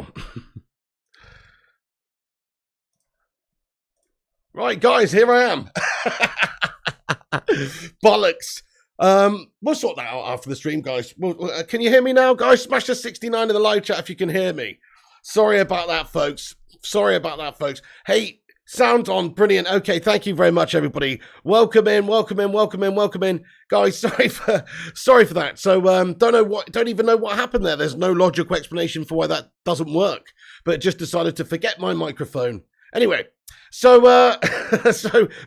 now. Right, guys, here I am. Bollocks. We'll sort that out after the stream, guys. Can you hear me now, guys? Smash the 69 in the live chat if you can hear me. Sorry about that, folks. Hey, sound on, brilliant. Okay, thank you very much, everybody. Welcome in. Guys, sorry for that. So, don't even know what happened there. There's no logical explanation for why that doesn't work, but just decided to forget my microphone. Anyway, so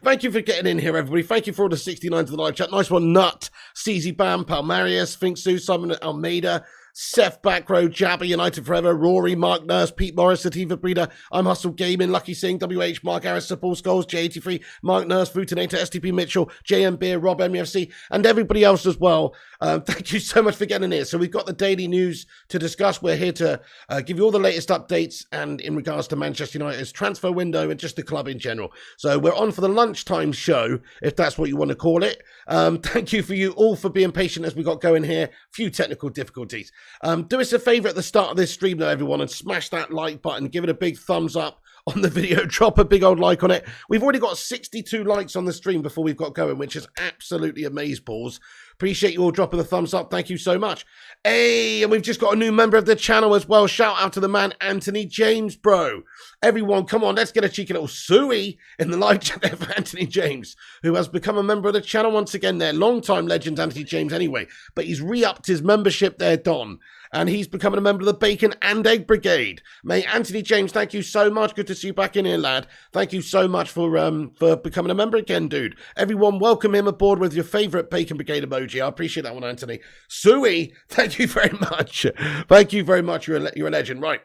thank you for getting in here, everybody. Thank you for all the 69s in the live chat. Nice one, Nut, CZ Bam, Palmarius, Finksu, Simon Almeida, Seth Backrow, Jabba, United Forever, Rory, Mark Nurse, Pete Morris, Sativa Breeder, I'm Hustle Gaming, Lucky Singh, WH, Mark Harris, Paul Skulls, J83, Mark Nurse, Futinator, STP Mitchell, JM Beer, Rob MFC, and everybody else as well. Thank you so much for getting in here. So we've got the daily news to discuss. We're here to give you all the latest updates and in regards to Manchester United's transfer window and just the club in general. So we're on for the lunchtime show, if that's what you want to call it. Thank you for you all for being patient as we got going here. Few technical difficulties. Do us a favor at the start of this stream though, everyone, and smash that like button. Give it a big thumbs up on the video. Drop a big old like on it. We've already got 62 likes on the stream before we've got going, which is absolutely amazeballs. Appreciate you all dropping the thumbs up. Thank you so much. Hey, and we've just got a new member of the channel as well. Shout out to the man, Anthony James, bro. Everyone, come on, let's get a cheeky little suey in the live chat there for Anthony James, who has become a member of the channel once again there. Long-time legend, Anthony James, anyway. But he's re-upped his membership there, Don. And he's becoming a member of the Bacon and Egg Brigade. Mate, Anthony James, thank you so much. Good to see you back in here, lad. Thank you so much for becoming a member again, dude. Everyone, welcome him aboard with your favourite Bacon Brigade emoji. I appreciate that one, Anthony. Suey, thank you very much. Thank you very much. You're a legend. Right.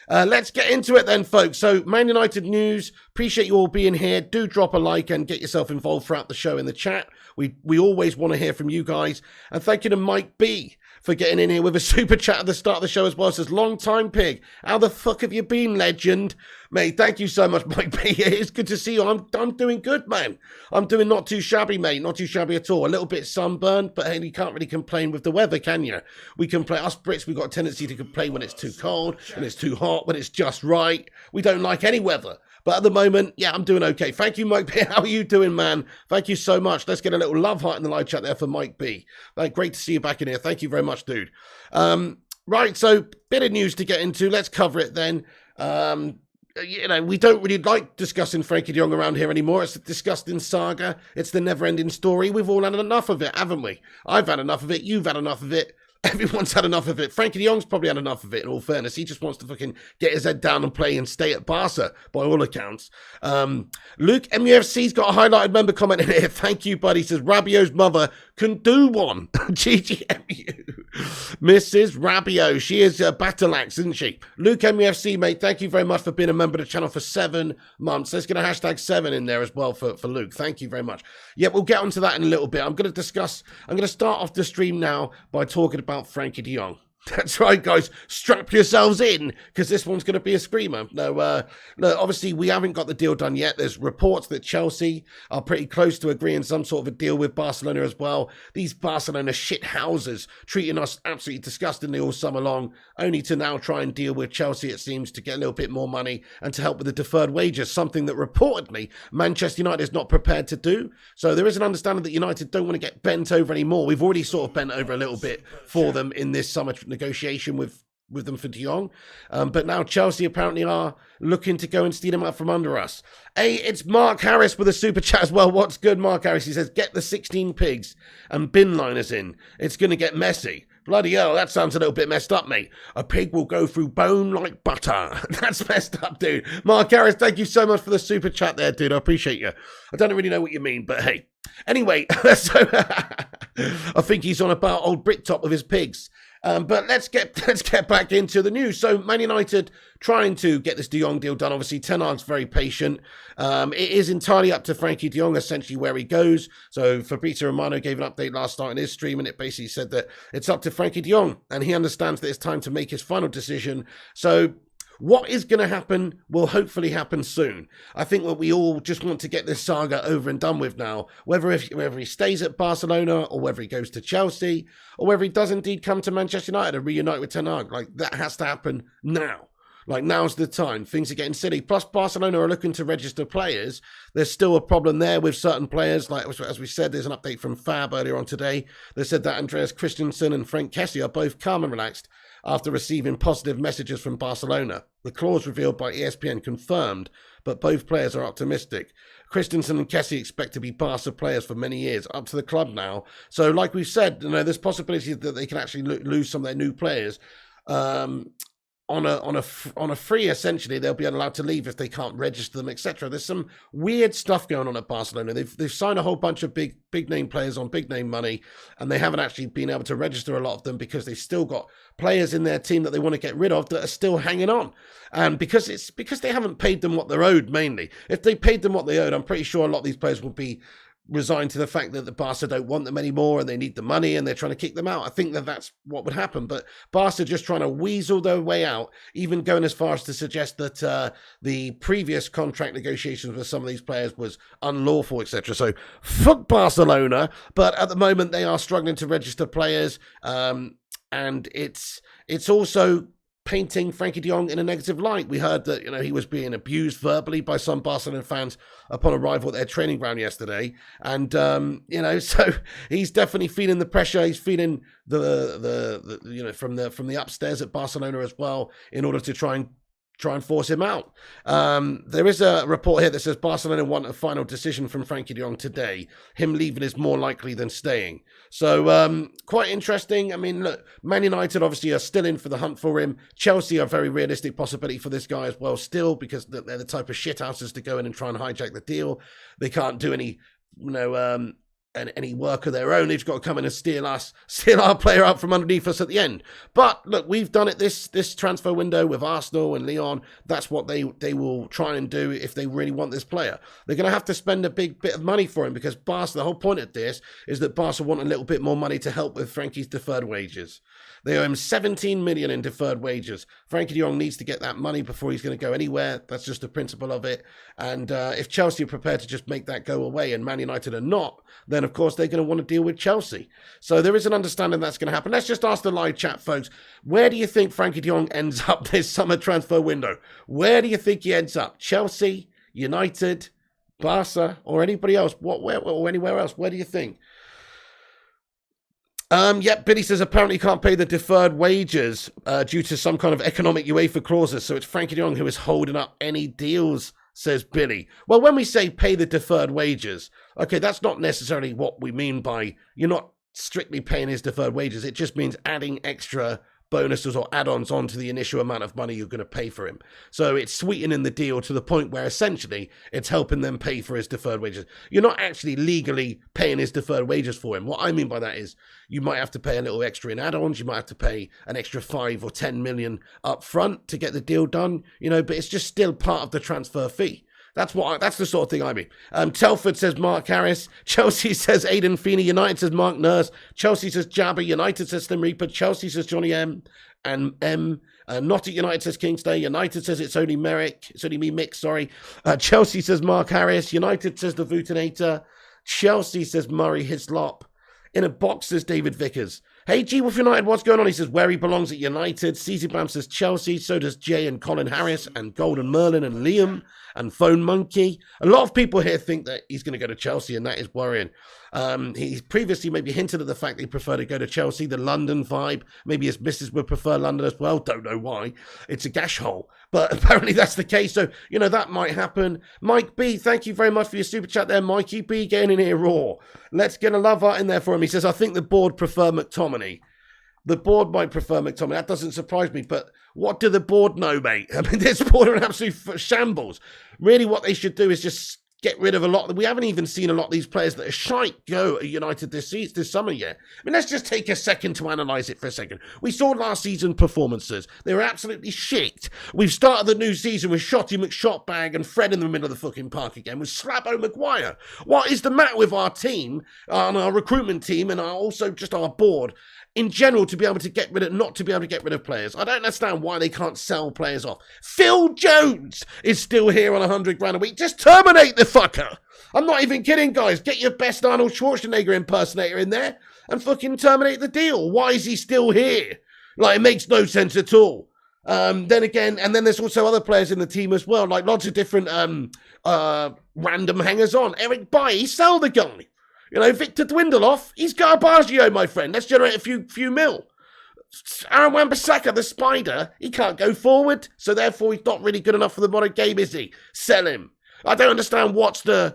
Let's get into it then, folks. So, Man United news. Appreciate you all being here. Do drop a like and get yourself involved throughout the show in the chat. We always want to hear from you guys. And thank you to Mike B for getting in here with a super chat at the start of the show as well. It says, long time, pig. How the fuck have you been, legend? Mate, thank you so much, Mike B. It's good to see you. I'm doing good, man. I'm doing not too shabby, mate. Not too shabby at all. A little bit sunburned, but hey, you can't really complain with the weather, can you? We complain. Us Brits, we've got a tendency to complain when it's too cold, when it's too hot, when it's just right. We don't like any weather. But at the moment, yeah, I'm doing okay. Thank you, Mike B. How are you doing, man? Thank you so much. Let's get a little love heart in the live chat there for Mike B. Great to see you back in here. Thank you very much, dude. Right, so bit of news to get into. Let's cover it then. You know, we don't really like discussing Frankie de Jong around here anymore. It's a disgusting saga. It's the never-ending story. We've all had enough of it, haven't we? I've had enough of it. You've had enough of it. Everyone's had enough of it. Frankie de Jong's probably had enough of it, in all fairness. He just wants to fucking get his head down and play and stay at Barca, by all accounts. Luke MUFC's got a highlighted member comment in here. Thank you, buddy. He says, Rabiot's mother can do one. GGMU. Mrs. Rabiot. She is a battle axe, isn't she? Luke MUFC, mate, thank you very much for being a member of the channel for 7 months. Let's get a hashtag 7 in there as well for Luke. Thank you very much. Yeah, we'll get onto that in a little bit. I'm going to start off the stream now by talking about Frankie de Jong. That's right, guys. Strap yourselves in, because this one's going to be a screamer. No, obviously, we haven't got the deal done yet. There's reports that Chelsea are pretty close to agreeing some sort of a deal with Barcelona as well. These Barcelona shit houses treating us absolutely disgustingly all summer long, only to now try and deal with Chelsea, it seems, to get a little bit more money and to help with the deferred wages, something that reportedly Manchester United is not prepared to do. So there is an understanding that United don't want to get bent over anymore. We've already sort of bent over a little bit for them in this summer negotiation with them for de Jong. But now Chelsea apparently are looking to go and steal him out from under us. Hey, it's Mark Harris with a super chat as well. What's good, Mark Harris? He says, get the 16 pigs and bin liners in. It's going to get messy. Bloody hell, that sounds a little bit messed up, mate. A pig will go through bone like butter. That's messed up, dude. Mark Harris, thank you so much for the super chat there, dude. I appreciate you. I don't really know what you mean, but hey. Anyway, so I think he's on about old Brittop with his pigs. But let's get back into the news. So Man United trying to get this de Jong deal done. Obviously, Ten Hag's very patient. It is entirely up to Frankie de Jong, essentially, where he goes. So Fabrizio Romano gave an update last night in his stream, and it basically said that it's up to Frankie de Jong, and he understands that it's time to make his final decision. So what is going to happen will hopefully happen soon. I think that we all just want to get this saga over and done with now, whether he stays at Barcelona or whether he goes to Chelsea or whether he does indeed come to Manchester United and reunite with Ten Hag. Like, that has to happen now. Like, now's the time. Things are getting silly. Plus, Barcelona are looking to register players. There's still a problem there with certain players. Like, as we said, there's an update from Fab earlier on today. They said that Andreas Christensen and Frank Kessie are both calm and relaxed after receiving positive messages from Barcelona. The clause revealed by ESPN confirmed, but both players are optimistic. Christensen and Kessie expect to be Barca players for many years, up to the club now. So, like we've said, there's possibility that they can actually lose some of their new players. On a free, essentially, they'll be allowed to leave if they can't register them, etc. There's some weird stuff going on at Barcelona. They've signed a whole bunch of big name players on big name money, and they haven't actually been able to register a lot of them because they've still got players in their team that they want to get rid of that are still hanging on. And because they haven't paid them what they're owed, mainly. If they paid them what they owed, I'm pretty sure a lot of these players will be resigned to the fact that the Barca don't want them anymore and they need the money and they're trying to kick them out. I think that's what would happen. But Barca just trying to weasel their way out, even going as far as to suggest that the previous contract negotiations with some of these players was unlawful, etc. So fuck Barcelona. But at the moment they are struggling to register players, and it's also painting Frankie de Jong in a negative light. We heard that, he was being abused verbally by some Barcelona fans upon arrival at their training ground yesterday. And, so he's definitely feeling the pressure. He's feeling the from the upstairs at Barcelona as well, in order to try and force him out. There is a report here that says Barcelona want a final decision from Frankie de Jong today. Him leaving is more likely than staying. So quite interesting. I mean, look, Man United obviously are still in for the hunt for him. Chelsea are a very realistic possibility for this guy as well still, because they're the type of shithouses to go in and try and hijack the deal. They can't do any, any work of their own. They've got to come in and steal our player up from underneath us at the end. But look, we've done it this transfer window with Arsenal and Lyon. That's what they will try and do if they really want this player. They're going to have to spend a big bit of money for him, because Barca, the whole point of this is that Barca want a little bit more money to help with Frankie's deferred wages. They owe him 17 million in deferred wages. Frankie de Jong needs to get that money before he's going to go anywhere. That's just the principle of it. And if Chelsea are prepared to just make that go away and Man United are not, then of course they're going to want to deal with Chelsea. So there is an understanding that's going to happen. Let's just ask the live chat, folks. Where do you think Frankie de Jong ends up this summer transfer window? Where do you think he ends up? Chelsea, United, Barca, or anybody else? Or anywhere else? Where do you think? Yep, Billy says apparently can't pay the deferred wages due to some kind of economic UEFA clauses. So it's Frankie de Jong who is holding up any deals, says Billy. Well, when we say pay the deferred wages, okay, that's not necessarily what we mean by you're not strictly paying his deferred wages. It just means adding extra bonuses or add-ons onto the initial amount of money you're going to pay for him. So it's sweetening the deal to the point where essentially it's helping them pay for his deferred wages. You're not actually legally paying his deferred wages for him. What I mean by that is you might have to pay a little extra in add-ons. You might have to pay an extra 5 or 10 million up front to get the deal done, but it's just still part of the transfer fee. That's the sort of thing I mean. Telford says Mark Harris. Chelsea says Aidan Feeney. United says Mark Nurse. Chelsea says Jabba. United says Slim Reaper. Chelsea says Johnny M. And M. Not at United says Kingsley. United says it's only Merrick. It's only me, Mick, sorry. Chelsea says Mark Harris. United says the Vutinator. Chelsea says Murray Hislop. In a box says David Vickers. Hey, G Wolf United, what's going on? He says where he belongs at United. CZ Bam says Chelsea. So does Jay and Colin Harris and Golden Merlin and Liam and Phone Monkey. A lot of people here think that he's going to go to Chelsea, and that is worrying. He's previously maybe hinted at the fact that he'd prefer to go to Chelsea, the London vibe. Maybe his missus would prefer London as well. Don't know why. It's a gash hole. But apparently that's the case. So, that might happen. Mike B, thank you very much for your super chat there. Mikey B, getting in here raw. Let's get a love art in there for him. He says, I think the board prefer McTominay. The board might prefer McTominay. That doesn't surprise me. But what do the board know, mate? I mean, this board are an absolute shambles. Really, what they should do is just get rid of a lot. We haven't even seen a lot of these players that are shite go at United this summer yet. I mean, let's just take a second to analyse it for a second. We saw last season's performances. They were absolutely shit. We've started the new season with Shotty McShotbag and Fred in the middle of the fucking park again with Slabo Maguire. What is the matter with our team, and our recruitment team, and also just our board in general to be able to not to be able to get rid of players? I don't understand why they can't sell players off. Phil Jones is still here on 100 grand a week. Just terminate the fucker. I'm not even kidding, guys. Get your best Arnold Schwarzenegger impersonator in there and fucking terminate the deal. Why is he still here? Like, it makes no sense at all. Then again, and then there's also other players in the team as well, like lots of different random hangers on. Eric Bailly, sell the guy. You know, Victor Dwindleoff, he's Garbaggio, my friend. Let's generate a few mil. Aaron Wan-Bissaka, the spider, he can't go forward, so therefore he's not really good enough for the modern game, is he? Sell him. I don't understand what's the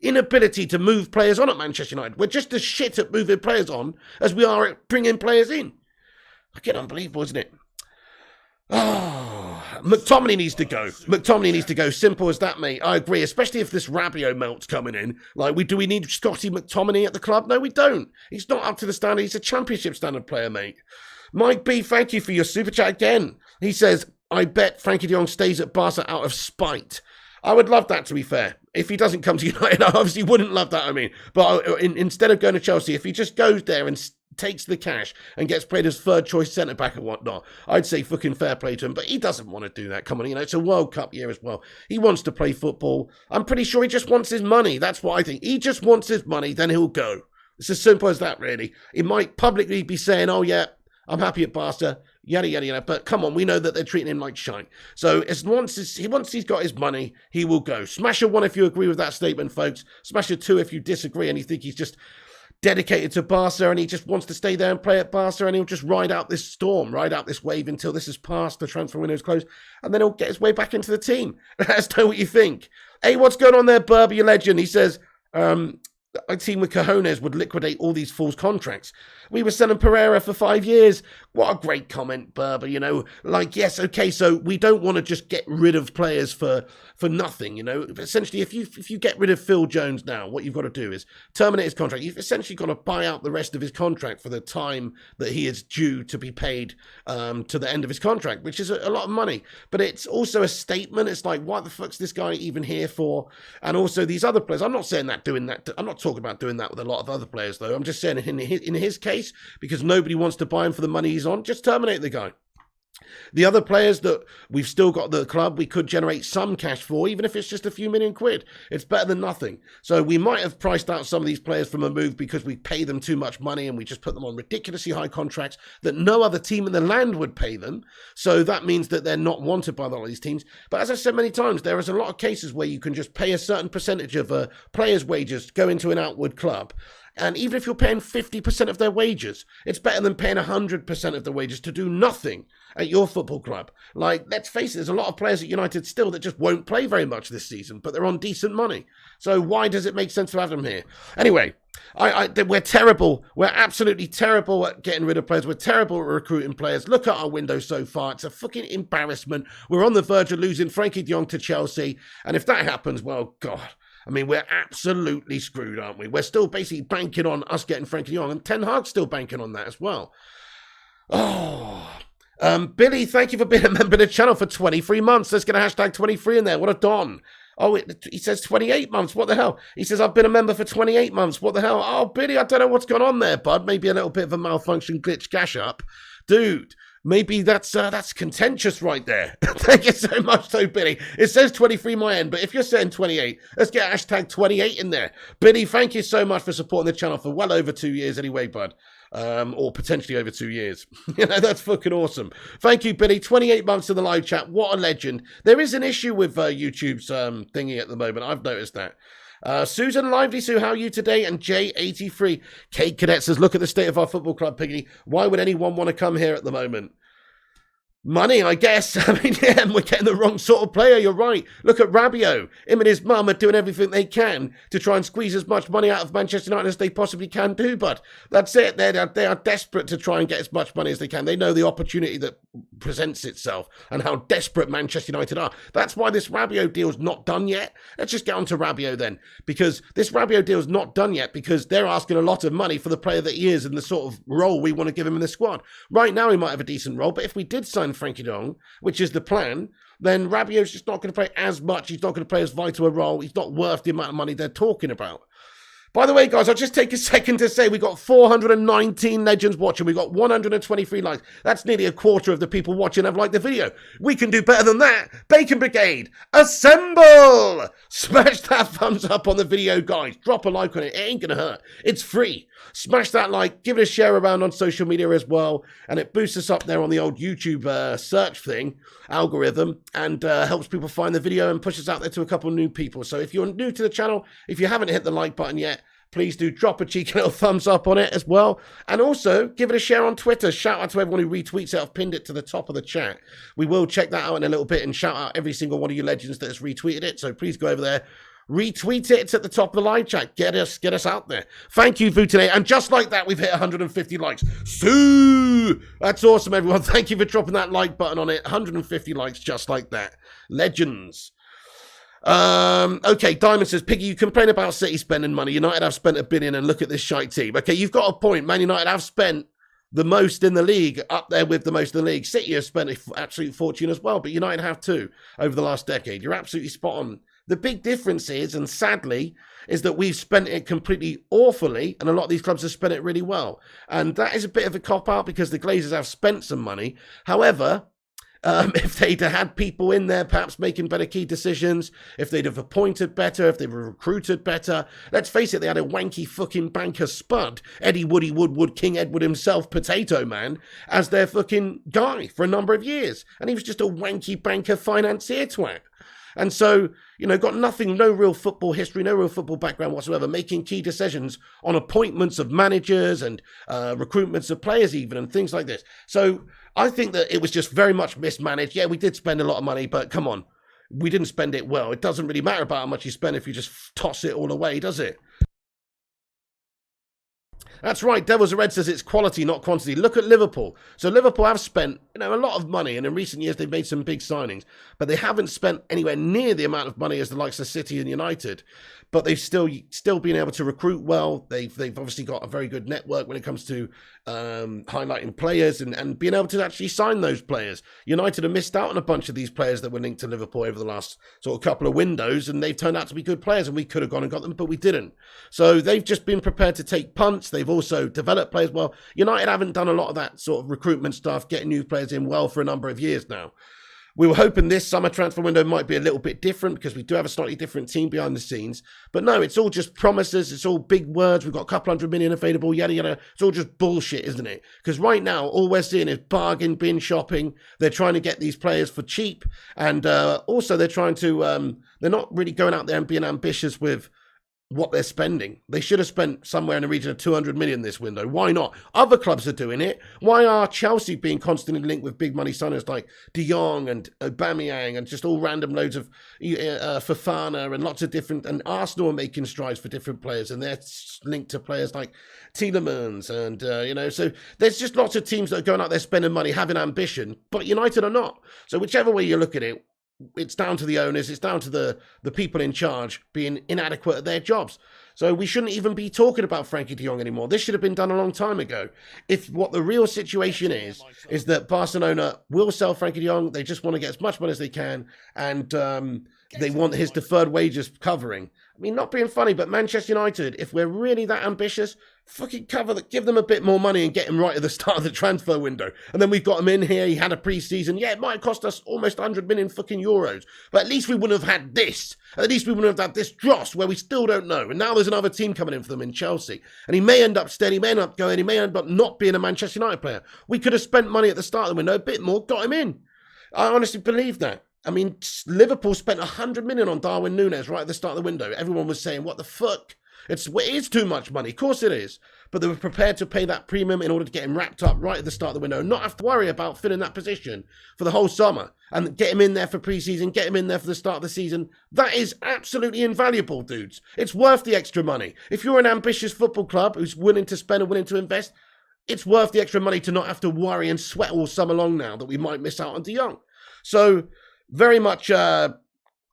inability to move players on at Manchester United. We're just as shit at moving players on as we are at bringing players in. Fucking unbelievable, isn't it? Oh, McTominay needs to go. McTominay needs to go. Simple as that, mate. I agree, especially if this Rabiot melt's coming in. Like, do we need Scotty McTominay at the club? No, we don't. He's not up to the standard. He's a championship standard player, mate. Mike B, thank you for your super chat again. He says, I bet Frankie de Jong stays at Barca out of spite. I would love that, to be fair. If he doesn't come to United, I obviously wouldn't love that, I mean. But instead of going to Chelsea, if he just goes there and takes the cash and gets played as third choice centre back and whatnot, I'd say fucking fair play to him. But he doesn't want to do that. Come on, you know, it's a World Cup year as well. He wants to play football. I'm pretty sure he just wants his money. That's what I think. He just wants his money, then he'll go. It's as simple as that, really. He might publicly be saying, oh yeah, I'm happy at Barca, yada, yada, yada. But come on, we know that they're treating him like shite. So once he's got his money, he will go. Smash a 1 if you agree with that statement, folks. Smash a 2 if you disagree and you think he's just dedicated to Barca and he just wants to stay there and play at Barca and he'll just ride out this storm, ride out this wave until this is past, the transfer window's closed, and then he'll get his way back into the team. Let us know what you think. Hey, what's going on there, Burby Legend? He says, a team with cojones would liquidate all these fools' contracts. We were selling Pereira for 5 years. What a great comment, Berber, you know. Like, yes, okay, so we don't want to just get rid of players for nothing, you know. Essentially, if you get rid of Phil Jones now, what you've got to do is terminate his contract. You've essentially got to buy out the rest of his contract for the time that he is due to be paid to the end of his contract, which is a lot of money. But it's also a statement. It's like, what the fuck's this guy even here for? And also these other players. I'm not saying that doing that. I'm not talking about doing that with a lot of other players, though. I'm just saying in his case, because nobody wants to buy him for the money he's on, just terminate the guy. The other players that we've still got at the club, we could generate some cash for, even if it's just a few million quid. It's better than nothing. So we might have priced out some of these players from a move because we pay them too much money and we just put them on ridiculously high contracts that no other team in the land would pay them. So that means that they're not wanted by a lot of these teams. But as I said many times, there is a lot of cases where you can just pay a certain percentage of a player's wages to go into an outward club. And even if you're paying 50% of their wages, it's better than paying 100% of the wages to do nothing at your football club. Like, let's face it, there's a lot of players at United still that just won't play very much this season, but they're on decent money. So why does it make sense to have them here? Anyway, we're terrible. We're absolutely terrible at getting rid of players. We're terrible at recruiting players. Look at our window so far. It's a fucking embarrassment. We're on the verge of losing Frankie de Jong to Chelsea. And if that happens, well, God, I mean, we're absolutely screwed, aren't we? We're still basically banking on us getting Frankie de Jong, and Ten Hag's still banking on that as well. Oh, Billy, thank you for being a member of the channel for 23 months. Let's get a hashtag 23 in there. What a don. Oh, he says 28 months. What the hell? He says, I've been a member for 28 months. What the hell? Oh, Billy, I don't know what's going on there, bud. Maybe a little bit of a malfunction glitch cash up. Dude, maybe that's contentious right there. Thank you so much, though, Billy. It says 23 my end, but if you're saying 28, let's get hashtag 28 in there. Billy, thank you so much for supporting the channel for well over 2 years anyway, bud. Or potentially over 2 years. You know, that's fucking awesome. Thank you, Billy. 28 months in the live chat. What a legend. There is an issue with YouTube's thingy at the moment. I've noticed that. Susan Lively Sue, how are you today? And J83 Kate Cadet says, look at the state of our football club, Piggy. Why would anyone want to come here at the moment? Money, I guess. I mean, yeah, we're getting the wrong sort of player. You're right. Look at Rabiot. Him and his mum are doing everything they can to try and squeeze as much money out of Manchester United as they possibly can do. But that's it. They are desperate to try and get as much money as they can. They know the opportunity that presents itself and how desperate Manchester United are. That's why this Rabiot deal's not done yet. Let's just get on to Rabiot then. Because this Rabiot deal's not done yet because they're asking a lot of money for the player that he is and the sort of role we want to give him in the squad. Right now, he might have a decent role, but if we did sign Frankie de Jong, which is the plan, then Rabiot's just not going to play as much. He's not going to play as vital a role. He's not worth the amount of money they're talking about. By the way, guys, I'll just take a second to say we got 419 legends watching. We got 123 likes. That's nearly a quarter of the people watching have liked the video. We can do better than that. Bacon Brigade, assemble! Smash that thumbs up on the video, guys. Drop a like on it. It ain't gonna hurt. It's free. Smash that like. Give it a share around on social media as well. And it boosts us up there on the old YouTube search thing, algorithm, and helps people find the video and pushes out there to a couple of new people. So if you're new to the channel, if you haven't hit the like button yet, please do drop a cheeky little thumbs up on it as well. And also, give it a share on Twitter. Shout out to everyone who retweets it. I've pinned it to the top of the chat. We will check that out in a little bit and shout out every single one of you legends that has retweeted it. So please go over there, retweet it. It's at the top of the live chat. Get us out there. Thank you, Vutine. And just like that, we've hit 150 likes. Sue! That's awesome, everyone. Thank you for dropping that like button on it. 150 likes just like that. Legends. Okay, Diamond says, Piggy, you complain about City spending money. United have spent $1 billion and look at this shite team. Okay, you've got a point. Man United have spent the most in the league, up there with the most in the league. City have spent an absolute fortune as well, but United have too over the last decade. You're absolutely spot on. The big difference is, and sadly, is that we've spent it completely awfully, and a lot of these clubs have spent it really well. And that is a bit of a cop-out because the Glazers have spent some money. However, if they'd have had people in there perhaps making better key decisions, if they'd have appointed better, if they were recruited better. Let's face it, they had a wanky fucking banker Spud, Eddie Woody Woodward, King Edward himself, Potato Man, as their fucking guy for a number of years. And he was just a wanky banker financier twat. And so, you know, got nothing, no real football history, no real football background whatsoever, making key decisions on appointments of managers and recruitments of players even and things like this. So I think that it was just very much mismanaged. Yeah, we did spend a lot of money, but come on, we didn't spend it well. It doesn't really matter about how much you spend if you just toss it all away, does it? That's right, Devils Red says it's quality, not quantity. Look at Liverpool. So Liverpool have spent, you know, a lot of money, and in recent years they've made some big signings, but they haven't spent anywhere near the amount of money as the likes of City and United. But they've still been able to recruit well. They've obviously got a very good network when it comes to highlighting players and being able to actually sign those players. United have missed out on a bunch of these players that were linked to Liverpool over the last sort of couple of windows, and they've turned out to be good players, and we could have gone and got them, but we didn't. So they've just been prepared to take punts. They've also developed players well. United haven't done a lot of that sort of recruitment stuff, getting new players in well for a number of years now. We were hoping this summer transfer window might be a little bit different because we do have a slightly different team behind the scenes. But no, it's all just promises. It's all big words. We've got a couple $100 million available, yada, yada. It's all just bullshit, isn't it? Because right now, all we're seeing is bargain bin shopping. They're trying to get these players for cheap. And also they're trying to, they're not really going out there and being ambitious with what they're spending. They should have spent somewhere in the region of 200 million this window. Why not? Other clubs are doing it. Why are Chelsea being constantly linked with big money signers like De Jong and Aubameyang and just all random loads of Fofana and lots of different, and Arsenal are making strides for different players and they're linked to players like Tielemans and, you know, so there's just lots of teams that are going out there spending money, having ambition, but United are not. So whichever way you look at it, it's down to the owners, it's down to the people in charge being inadequate at their jobs. So we shouldn't even be talking about Frankie de Jong anymore. This should have been done a long time ago. If what the real situation is that Barcelona will sell Frankie de Jong, they just want to get as much money as they can, and they want his deferred wages covering. I mean, not being funny, but Manchester United, if we're really that ambitious, fucking give them a bit more money and get him right at the start of the transfer window. And then we've got him in here. He had a pre-season. Yeah, it might have cost us almost 100 million fucking euros. But at least we wouldn't have had this. At least we wouldn't have had this dross where we still don't know. And now there's another team coming in for them in Chelsea. And he may end up steady, he may end up going, he may end up not being a Manchester United player. We could have spent money at the start of the window, a bit more, got him in. I honestly believe that. I mean, Liverpool spent 100 million on Darwin Núñez right at the start of the window. Everyone was saying, what the fuck? It is too much money. Of course it is. But they were prepared to pay that premium in order to get him wrapped up right at the start of the window and not have to worry about filling that position for the whole summer and get him in there for pre-season, get him in there for the start of the season. That is absolutely invaluable, dudes. It's worth the extra money. If you're an ambitious football club who's willing to spend and willing to invest, it's worth the extra money to not have to worry and sweat all summer long now that we might miss out on De Jong. So very much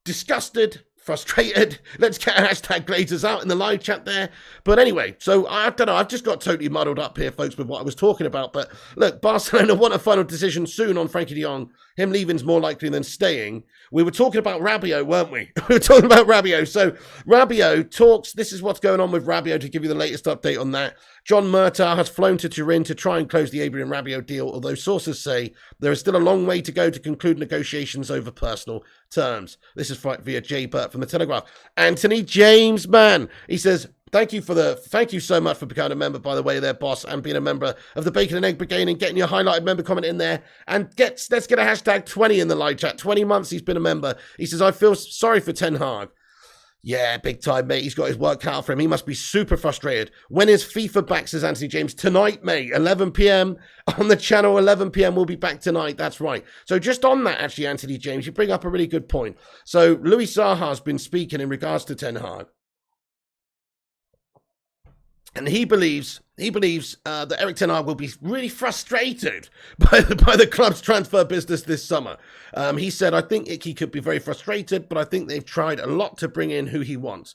disgusted, frustrated. Let's get hashtag Glazers out in the live chat there. But anyway, so I don't know. I've just got totally muddled up here, folks, with what I was talking about. But look, Barcelona want a final decision soon on Frankie de Jong. Him leaving's more likely than staying. We were talking about Rabiot, weren't we? We were talking about Rabiot. So Rabiot talks. This is what's going on with Rabiot to give you the latest update on that. John Murtaugh has flown to Turin to try and close the Adrian Rabiot deal, although sources say there is still a long way to go to conclude negotiations over personal terms. This is via Jay Burt from The Telegraph. Anthony James, man, he says, thank you so much for becoming a member, by the way, there, boss, and being a member of the Bacon and Egg Brigade and getting your highlighted member comment in there. And let's get a hashtag 20 in the live chat. 20 months he's been a member. He says, I feel sorry for Ten Hag. Yeah, big time, mate. He's got his work cut out for him. He must be super frustrated. When is FIFA back, says Anthony James? Tonight, mate. 11 p.m. on the channel. 11 p.m. We'll be back tonight. That's right. So just on that, actually, Anthony James, you bring up a really good point. So Louis Saha's been speaking in regards to Ten Hag. And he believes that Erik Ten Hag will be really frustrated by the club's transfer business this summer. He said, I think he could be very frustrated, but I think they've tried a lot to bring in who he wants.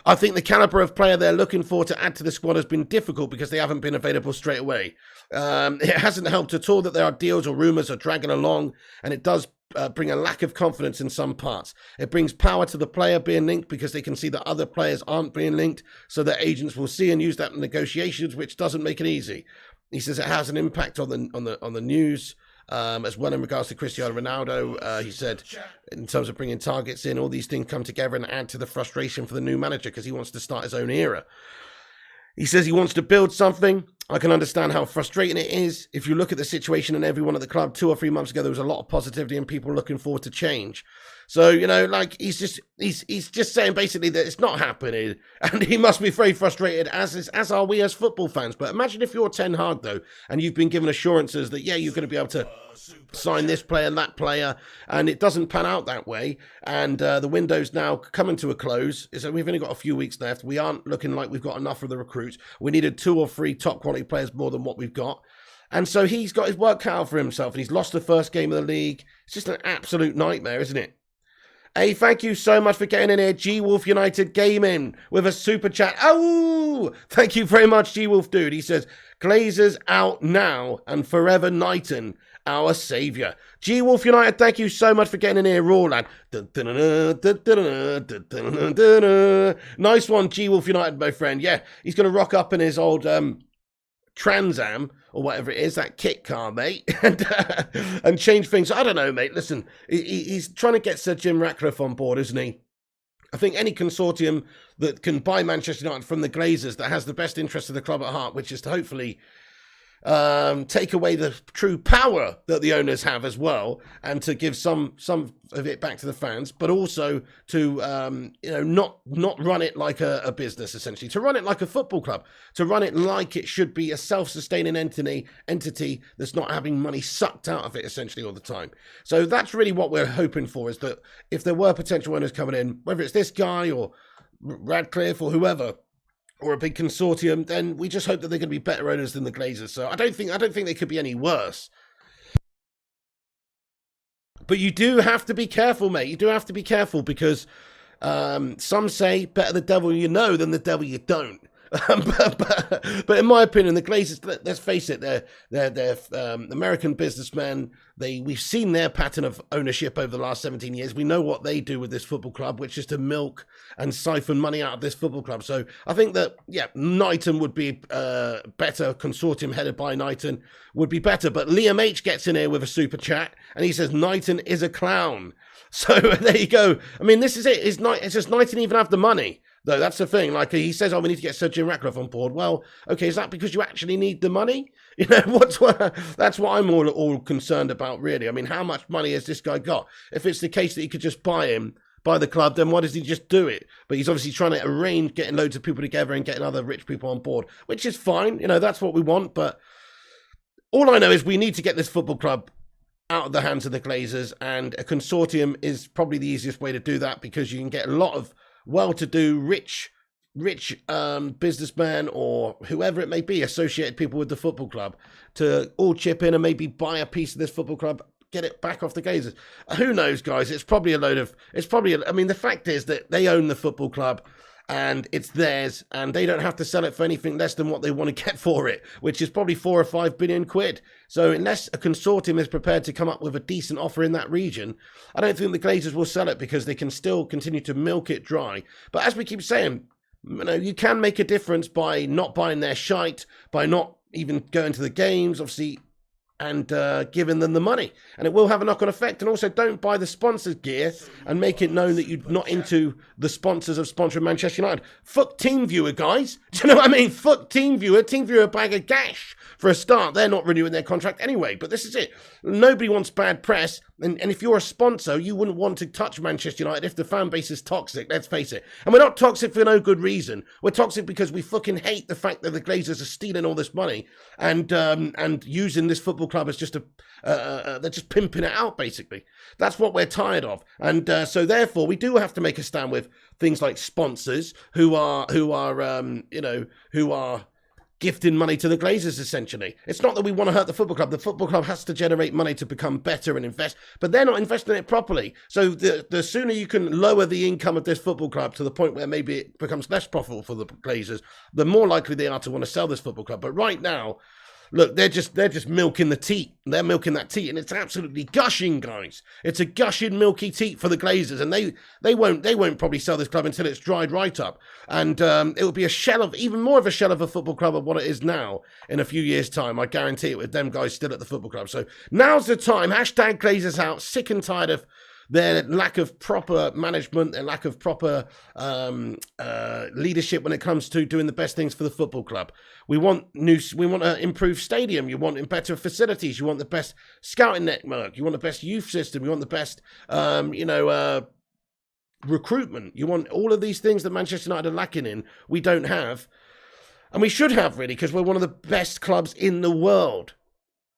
I think the caliber of player they're looking for to add to the squad has been difficult because they haven't been available straight away. It hasn't helped at all that there are deals or rumours are dragging along, and it does bring a lack of confidence in some parts. It brings power to the player being linked because they can see that other players aren't being linked, so that agents will see and use that in negotiations, which doesn't make it easy. He says it has an impact on the news. As well in regards to Cristiano Ronaldo, he said in terms of bringing targets in, all these things come together and add to the frustration for the new manager because he wants to start his own era. He says he wants to build something. I can understand how frustrating it is. If you look at the situation and everyone at the club 2 or 3 months ago, there was a lot of positivity and people looking forward to change. So, you know, like he's just saying basically that it's not happening, and he must be very frustrated, as are we as football fans. But imagine if you're Ten Hag though, and you've been given assurances that you're going to be able to sign this player and that player, and it doesn't pan out that way, and the window's now coming to a close. So we've only got a few weeks left. We aren't looking like we've got enough of the recruits. We needed 2 or 3 top quality players more than what we've got. And so he's got his work cut out for himself, and he's lost the first game of the league. It's just an absolute nightmare, isn't it? Hey, thank you so much for getting in here. G-Wolf United Gaming with a super chat. Oh, thank you very much, G-Wolf dude. He says, Glazers out now and forever Knighton, our saviour. G-Wolf United, thank you so much for getting in here, raw lad. Nice one, G-Wolf United, my friend. Yeah, he's going to rock up in his old Trans Am or whatever it is, that kit car, mate, and change things. I don't know, mate. Listen, he's trying to get Sir Jim Ratcliffe on board, isn't he? I think any consortium that can buy Manchester United from the Glazers that has the best interest of the club at heart, which is to hopefully take away the true power that the owners have as well, and to give some of it back to the fans, but also to not run it like a business, essentially, to run it like a football club, to run it like it should be a self-sustaining entity that's not having money sucked out of it essentially all the time. So that's really what we're hoping for, is that if there were potential owners coming in, whether it's this guy or Radcliffe or whoever, or a big consortium, then we just hope that they're going to be better owners than the Glazers. So I don't think they could be any worse. But you do have to be careful, mate. You do have to be careful because some say better the devil you know than the devil you don't. But in my opinion, the Glazers, let's face it, they're American businessmen. We've seen their pattern of ownership over the last 17 years. We know what they do with this football club, which is to milk and siphon money out of this football club. So I think that, Knighton would be better. Consortium headed by Knighton would be better. But Liam H gets in here with a super chat, and he says Knighton is a clown. So there you go. I mean, this is it. It's just Knighton even have the money. Though that's the thing, like he says, we need to get Sir Jim Ratcliffe on board. Well, okay, is that because you actually need the money? You know, that's what I'm all concerned about, really. I mean, how much money has this guy got? If it's the case that he could just buy the club, then why does he just do it? But he's obviously trying to arrange getting loads of people together and getting other rich people on board, which is fine. You know, that's what we want. But all I know is we need to get this football club out of the hands of the Glazers, and a consortium is probably the easiest way to do that, because you can get a lot of well-to-do, rich businessmen or whoever it may be, associated people with the football club, to all chip in and maybe buy a piece of this football club get it back off the Glazers. Who knows, guys? It's probably I mean, the fact is that they own the football club and it's theirs, and they don't have to sell it for anything less than what they want to get for it, which is probably 4 or 5 billion quid. So unless a consortium is prepared to come up with a decent offer in that region, I don't think the Glazers will sell it, because they can still continue to milk it dry. But as we keep saying, you can make a difference by not buying their shite, by not even going to the games, obviously, and giving them the money, and it will have a knock-on effect. And also, don't buy the sponsors gear and make it known that you're not into the sponsors of sponsoring Manchester United. Fuck TeamViewer, guys. Do you know what I mean? Fuck TeamViewer. TeamViewer bag of gash for a start. They're not renewing their contract anyway, but this is it. Nobody wants bad press, and if you're a sponsor, you wouldn't want to touch Manchester United if the fan base is toxic, let's face it. And we're not toxic for no good reason. We're toxic because we fucking hate the fact that the Glazers are stealing all this money and using this football club as just they're just pimping it out, basically. That's what we're tired of. And so therefore, we do have to make a stand with things like sponsors who are gifting money to the Glazers, essentially. It's not that we want to hurt the football club. The football club has to generate money to become better and invest, but they're not investing it properly. So the sooner you can lower the income of this football club to the point where maybe it becomes less profitable for the Glazers, the more likely they are to want to sell this football club. But right now, look, they're just milking the teat. They're milking that teat, and it's absolutely gushing, guys. It's a gushing, milky teat for the Glazers, and they won't probably sell this club until it's dried right up. And it will be even more of a shell of a football club of what it is now in a few years' time. I guarantee it, with them guys still at the football club. So now's the time. Hashtag Glazers out. Sick and tired of their lack of proper management, their lack of proper leadership when it comes to doing the best things for the football club. We want an improved stadium. You want better facilities. You want the best scouting network. You want the best youth system. You want the best, recruitment. You want all of these things that Manchester United are lacking in. We don't have, and we should have, really, because we're one of the best clubs in the world,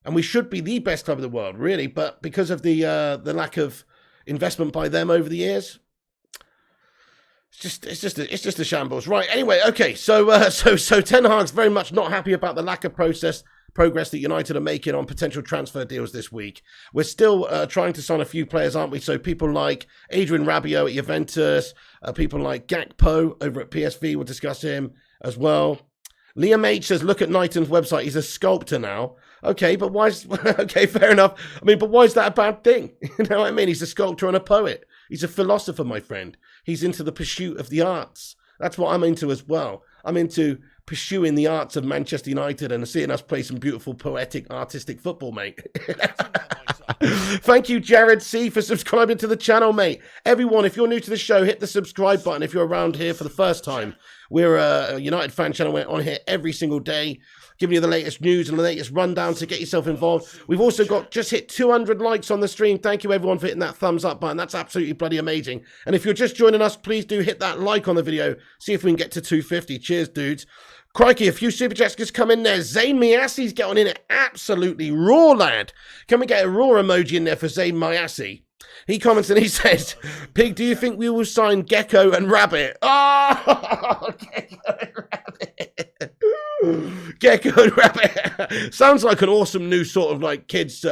and we should be the best club in the world, really. But because of the lack of investment by them over the years, it's just a shambles, right? Anyway, okay, so Ten Hag's very much not happy about the lack of progress that United are making on potential transfer deals this week. We're still trying to sign a few players, aren't we? So people like Adrian Rabiot at Juventus, people like Gakpo over at PSV, we'll discuss him as well. Liam H says, look at Knighton's website, he's a sculptor now. Okay, but okay, fair enough. I mean, but why is that a bad thing? You know what I mean? He's a sculptor and a poet. He's a philosopher, my friend. He's into the pursuit of the arts. That's what I'm into as well. I'm into pursuing the arts of Manchester United and seeing us play some beautiful, poetic, artistic football, mate. Thank you, Jared C, for subscribing to the channel, mate. Everyone, if you're new to the show, hit the subscribe button if you're around here for the first time. We're a United fan channel. We're on here every single day, giving you the latest news and the latest rundown, so get yourself involved. We've also just hit 200 likes on the stream. Thank you, everyone, for hitting that thumbs up button. That's absolutely bloody amazing. And if you're just joining us, please do hit that like on the video. See if we can get to 250. Cheers, dudes. Crikey, a few super chats just come in there. Zayn Miasi's getting in it absolutely raw, lad. Can we get a raw emoji in there for Zayn Miasi? He comments and he says, Pig, do you think we will sign Gecko and Rabbit? Oh, Gecko and Rabbit. Gecko and Rabbit. Sounds like an awesome new sort of like kids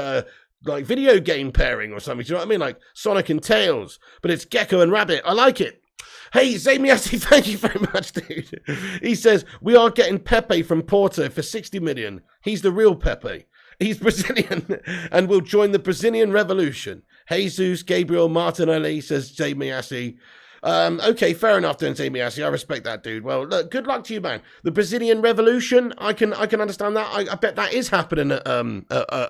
like video game pairing or something. Do you know what I mean? Like Sonic and Tails. But it's Gecko and Rabbit. I like it. Hey, Zamiasi, thank you very much, dude. He says, we are getting Pepe from Porto for 60 million. He's the real Pepe. He's Brazilian and will join the Brazilian Revolution. Jesus Gabriel Martinelli, says Zamiasi. Okay, fair enough then, Zamiasi. I respect that, dude. Well, look, good luck to you, man. The Brazilian Revolution, I can understand that. I bet that is happening at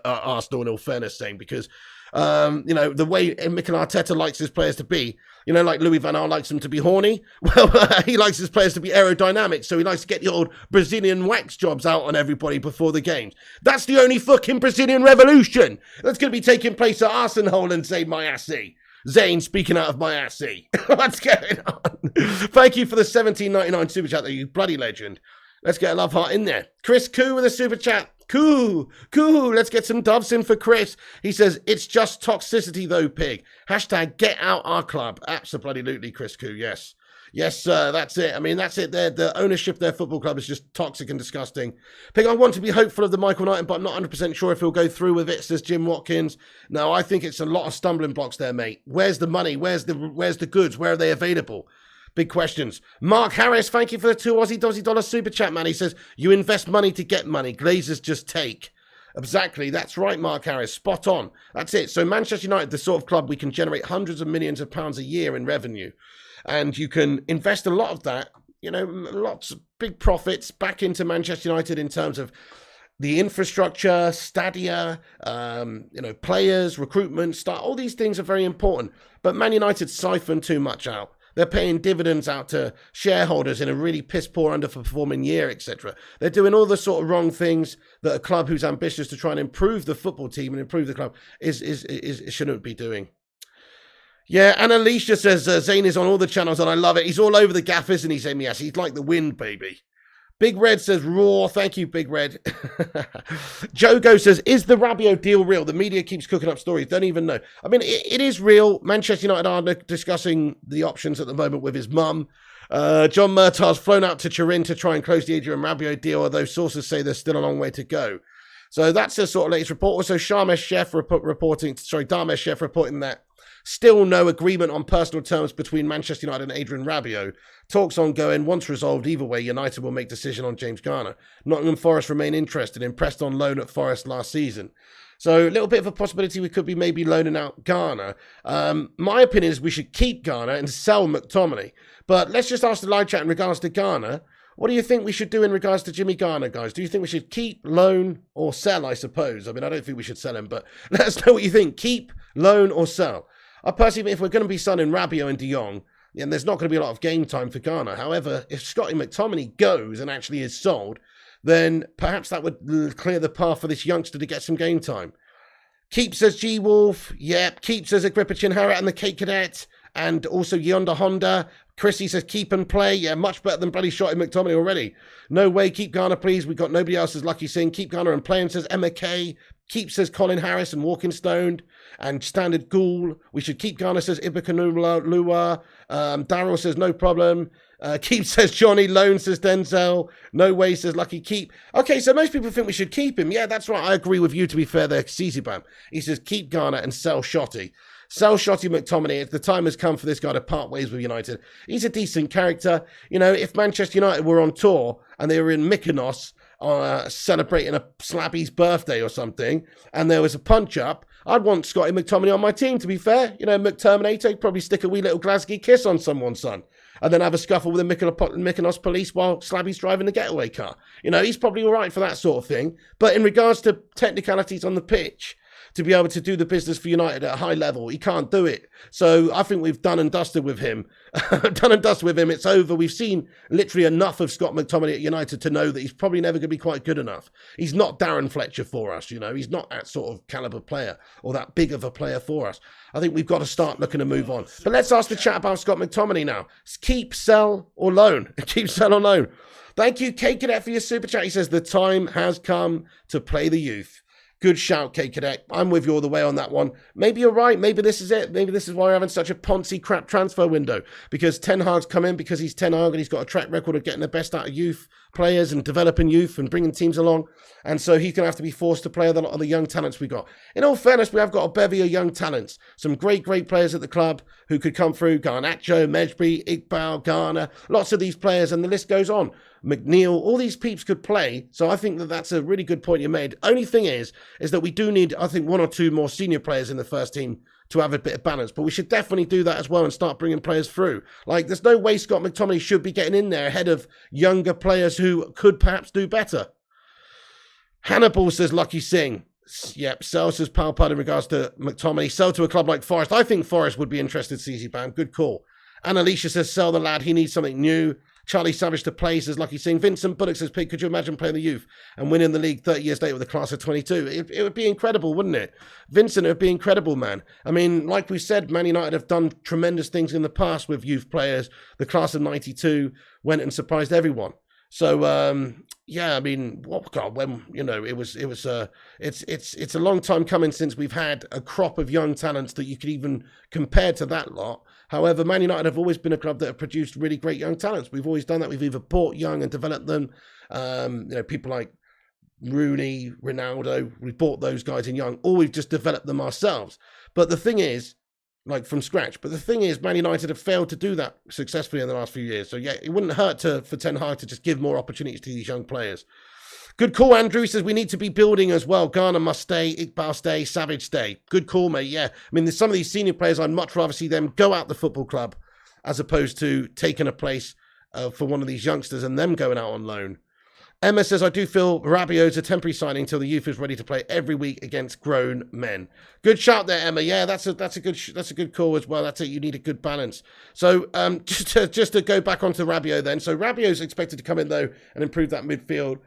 Arsenal, in all fairness, saying, because the way Mikel Arteta likes his players to be, like Louis van Gaal likes them to be horny. Well, he likes his players to be aerodynamic, so he likes to get the old Brazilian wax jobs out on everybody before the games. That's the only fucking Brazilian revolution that's going to be taking place at Arsenal and Zayn Miasi. Zayn speaking out of Miasi. What's going on? Thank you for the $17.99 super chat there, you bloody legend. Let's get a love heart in there. Chris Koo with a super chat. Cool. Let's get some doves in for Chris. He says, it's just toxicity though, Pig. Hashtag get out our club. Absolutely, Chris Koo, yes. Yes, sir, that's it. I mean, that's it. The ownership of their football club is just toxic and disgusting. Pig, I want to be hopeful of the Michael Knighton, but I'm not 100% sure if he'll go through with it, says Jim Watkins. No, I think it's a lot of stumbling blocks there, mate. Where's the money? Where's the goods? Where are they available? Big questions. Mark Harris, thank you for the $2 super chat, man. He says, you invest money to get money. Glazers just take. Exactly. That's right, Mark Harris. Spot on. That's it. So Manchester United, the sort of club we can generate hundreds of millions of pounds a year in revenue. And you can invest a lot of that, lots of big profits back into Manchester United in terms of the infrastructure, stadia, players, recruitment, all these things are very important. But Man United siphon too much out. They're paying dividends out to shareholders in a really piss-poor, underperforming year, etc. They're doing all the sort of wrong things that a club who's ambitious to try and improve the football team and improve the club shouldn't be doing. Yeah, and Alicia says Zane is on all the channels and I love it. He's all over the gaff, isn't he, Zane? Yes, he's like the wind, baby. Big Red says raw. Thank you, Big Red. Jogo says, is the Rabiot deal real? The media keeps cooking up stories. Don't even know. I mean, it is real. Manchester United are discussing the options at the moment with his mum. John Murtaugh's flown out to Turin to try and close the Adrian Rabiot deal, although sources say there's still a long way to go. So that's the sort of latest report. Also, Damesh Chef reporting that still no agreement on personal terms between Manchester United and Adrian Rabiot. Talks ongoing. Once resolved, either way, United will make decision on James Garner. Nottingham Forest remain interested, impressed on loan at Forest last season. So a little bit of a possibility we could be maybe loaning out Garner. My opinion is we should keep Garner and sell McTominay. But let's just ask the live chat in regards to Garner. What do you think we should do in regards to Jimmy Garner, guys? Do you think we should keep, loan, or sell, I suppose? I mean, I don't think we should sell him, but let us know what you think. Keep, loan, or sell. I personally, if we're going to be signing Rabiot and De Jong, then there's not going to be a lot of game time for Garner. However, if Scotty McTominay goes and actually is sold, then perhaps that would clear the path for this youngster to get some game time. Keep, says G-Wolf. Yep. Keep, says Agrippa Chinhara and the Cape Cadet. And also Yonda Honda. Chrissy says keep and play. Yeah, much better than bloody Scotty McTominay already. No way. Keep Garner, please. We've got nobody else as Lucky Singh. Keep Garner and playing, says Emma Kay. Keep, says Colin Harris and Walking Stoned. And Standard Ghoul. We should keep Garner, says Ibakanula Lua. Daryl says no problem. Keep, says Johnny. Loan, says Denzel. No way, says Lucky Keep. Okay, so most people think we should keep him. Yeah, that's right. I agree with you, to be fair there, Bam. He says keep Garner and sell Shotty. Sell Shotty McTominay. If the time has come for this guy to part ways with United, he's a decent character. If Manchester United were on tour and they were in Mykonos celebrating a Slabby's birthday or something, and there was a punch-up, I'd want Scotty McTominay on my team, to be fair. McTerminator, he'd probably stick a wee little Glasgow kiss on someone's son and then have a scuffle with the Mykonos police while Slabby's driving the getaway car. He's probably all right for that sort of thing. But in regards to technicalities on the pitch, to be able to do the business for United at a high level, he can't do it. So I think we've done and dusted with him. It's over. We've seen literally enough of Scott McTominay at United to know that he's probably never going to be quite good enough. He's not Darren Fletcher for us, He's not that sort of caliber player or that big of a player for us. I think we've got to start looking to move on. But let's ask the chat about Scott McTominay now. Keep, sell, or loan? Keep, sell, or loan? Thank you, K Cadet, for your super chat. He says the time has come to play the youth. Good shout, K Cadet. I'm with you all the way on that one. Maybe you're right. Maybe this is it. Maybe this is why we're having such a poncy crap transfer window. Because Ten Hag's come in because he's Ten Hag and he's got a track record of getting the best out of youth players and developing youth and bringing teams along. And so he's going to have to be forced to play a lot of the young talents we got. In all fairness, we have got a bevy of young talents. Some great players at the club who could come through. Garnacho, Mejbri, Iqbal, Garner. Lots of these players and the list goes on. McNeil, all these peeps could play. So I think that that's a really good point you made. Only thing is that we do need, I think, one or two more senior players in the first team to have a bit of balance. But we should definitely do that as well and start bringing players through. Like, there's no way Scott McTominay should be getting in there ahead of younger players who could perhaps do better. Hannibal says Lucky Singh. Yep, sell, says Palpad in regards to McTominay. Sell to a club like Forest. I think Forest would be interested, CC Bam. Good call. And Alicia says sell the lad. He needs something new. Charlie Savage to play, says Lucky Singh. Vincent Buddock says, Pete, could you imagine playing the youth and winning the league 30 years later with a class of 22? It would be incredible, wouldn't it? Vincent, it would be incredible, man. I mean, like we said, Man United have done tremendous things in the past with youth players. The class of 92 went and surprised everyone. So yeah, I mean, what God, when it's a long time coming since we've had a crop of young talents that you could even compare to that lot. However, Man United have always been a club that have produced really great young talents. We've always done that. We've either bought young and developed them. People like Rooney, Ronaldo, we bought those guys in young, or we've just developed them ourselves. But the thing is, like from scratch. But the thing is, Man United have failed to do that successfully in the last few years. So yeah, it wouldn't hurt for Ten Hag to just give more opportunities to these young players. Good call, Andrew. He says we need to be building as well. Garner must stay, Iqbal stay, Savage stay. Good call, mate. Yeah, I mean, there's some of these senior players, I'd much rather see them go out the football club as opposed to taking a place for one of these youngsters and them going out on loan. Emma says, I do feel Rabiot's a temporary signing until the youth is ready to play every week against grown men. Good shout there, Emma. Yeah, that's a good call as well. That's it. You need a good balance. So just to go back onto Rabiot then. So Rabiot's expected to come in though and improve that midfield.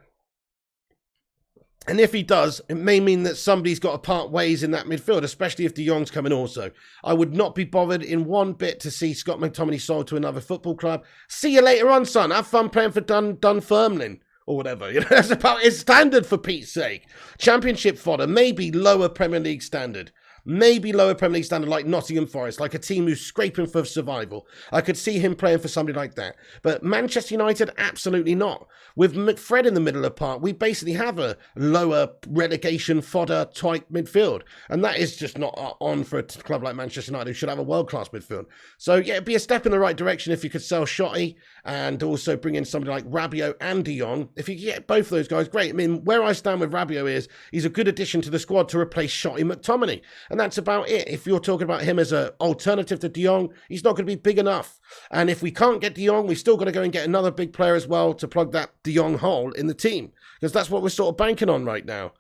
And if he does, it may mean that somebody's got to part ways in that midfield, especially if De Jong's coming also. I would not be bothered in one bit to see Scott McTominay sold to another football club. See you later on, son. Have fun playing for Dunfermline. Or whatever, that's about his standard for Pete's sake. Championship fodder, maybe lower Premier League standard. Maybe lower Premier League standard like Nottingham Forest, like a team who's scraping for survival. I could see him playing for somebody like that. But Manchester United, absolutely not. With McFred in the middle of the park, we basically have a lower relegation fodder type midfield. And that is just not on for a club like Manchester United, who should have a world-class midfield. So yeah, it'd be a step in the right direction if you could sell Shotty and also bring in somebody like Rabiot and De Jong. If you get both of those guys, great. I mean, where I stand with Rabiot is he's a good addition to the squad to replace Shotty McTominay. And that's about it. If you're talking about him as an alternative to De Jong, he's not going to be big enough. And if we can't get De Jong, we've still got to go and get another big player as well to plug that De Jong hole in the team. Because that's what we're sort of banking on right now.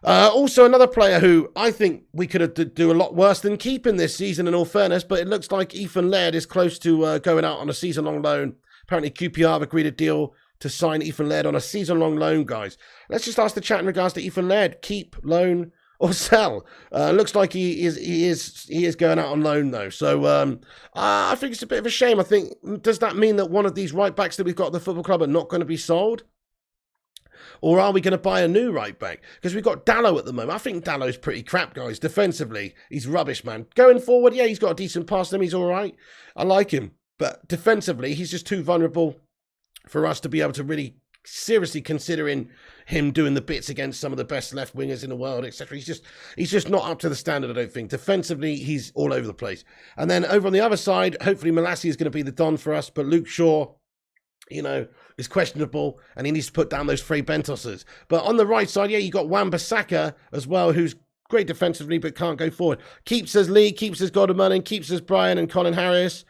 Also, another player who I think we could do a lot worse than keeping this season, in all fairness, but it looks like Ethan Laird is close to going out on a season-long loan. Apparently, QPR have agreed a deal to sign Ethan Laird on a season-long loan, guys. Let's just ask the chat in regards to Ethan Laird. Keep, loan, or sell? Looks like he is going out on loan, though. So I think it's a bit of a shame. I think, does that mean that one of these right-backs that we've got at the football club are not going to be sold? Or are we going to buy a new right back? Because we've got Dalot at the moment. I think Dalot's pretty crap, guys. Defensively, he's rubbish, man. Going forward, yeah, he's got a decent pass to him. He's all right. I like him. But defensively, he's just too vulnerable for us to be able to really seriously considering him doing the bits against some of the best left wingers in the world, etc. He's just not up to the standard, I don't think. Defensively, he's all over the place. And then over on the other side, hopefully Malassi is going to be the Don for us. But Luke Shaw, is questionable, and he needs to put down those Frey Bentoses. But on the right side, yeah, you got Wan-Bissaka as well, who's great defensively, but can't go forward. Keeps says Lee, keeps says Godman, and keeps says Brian and Colin Harris.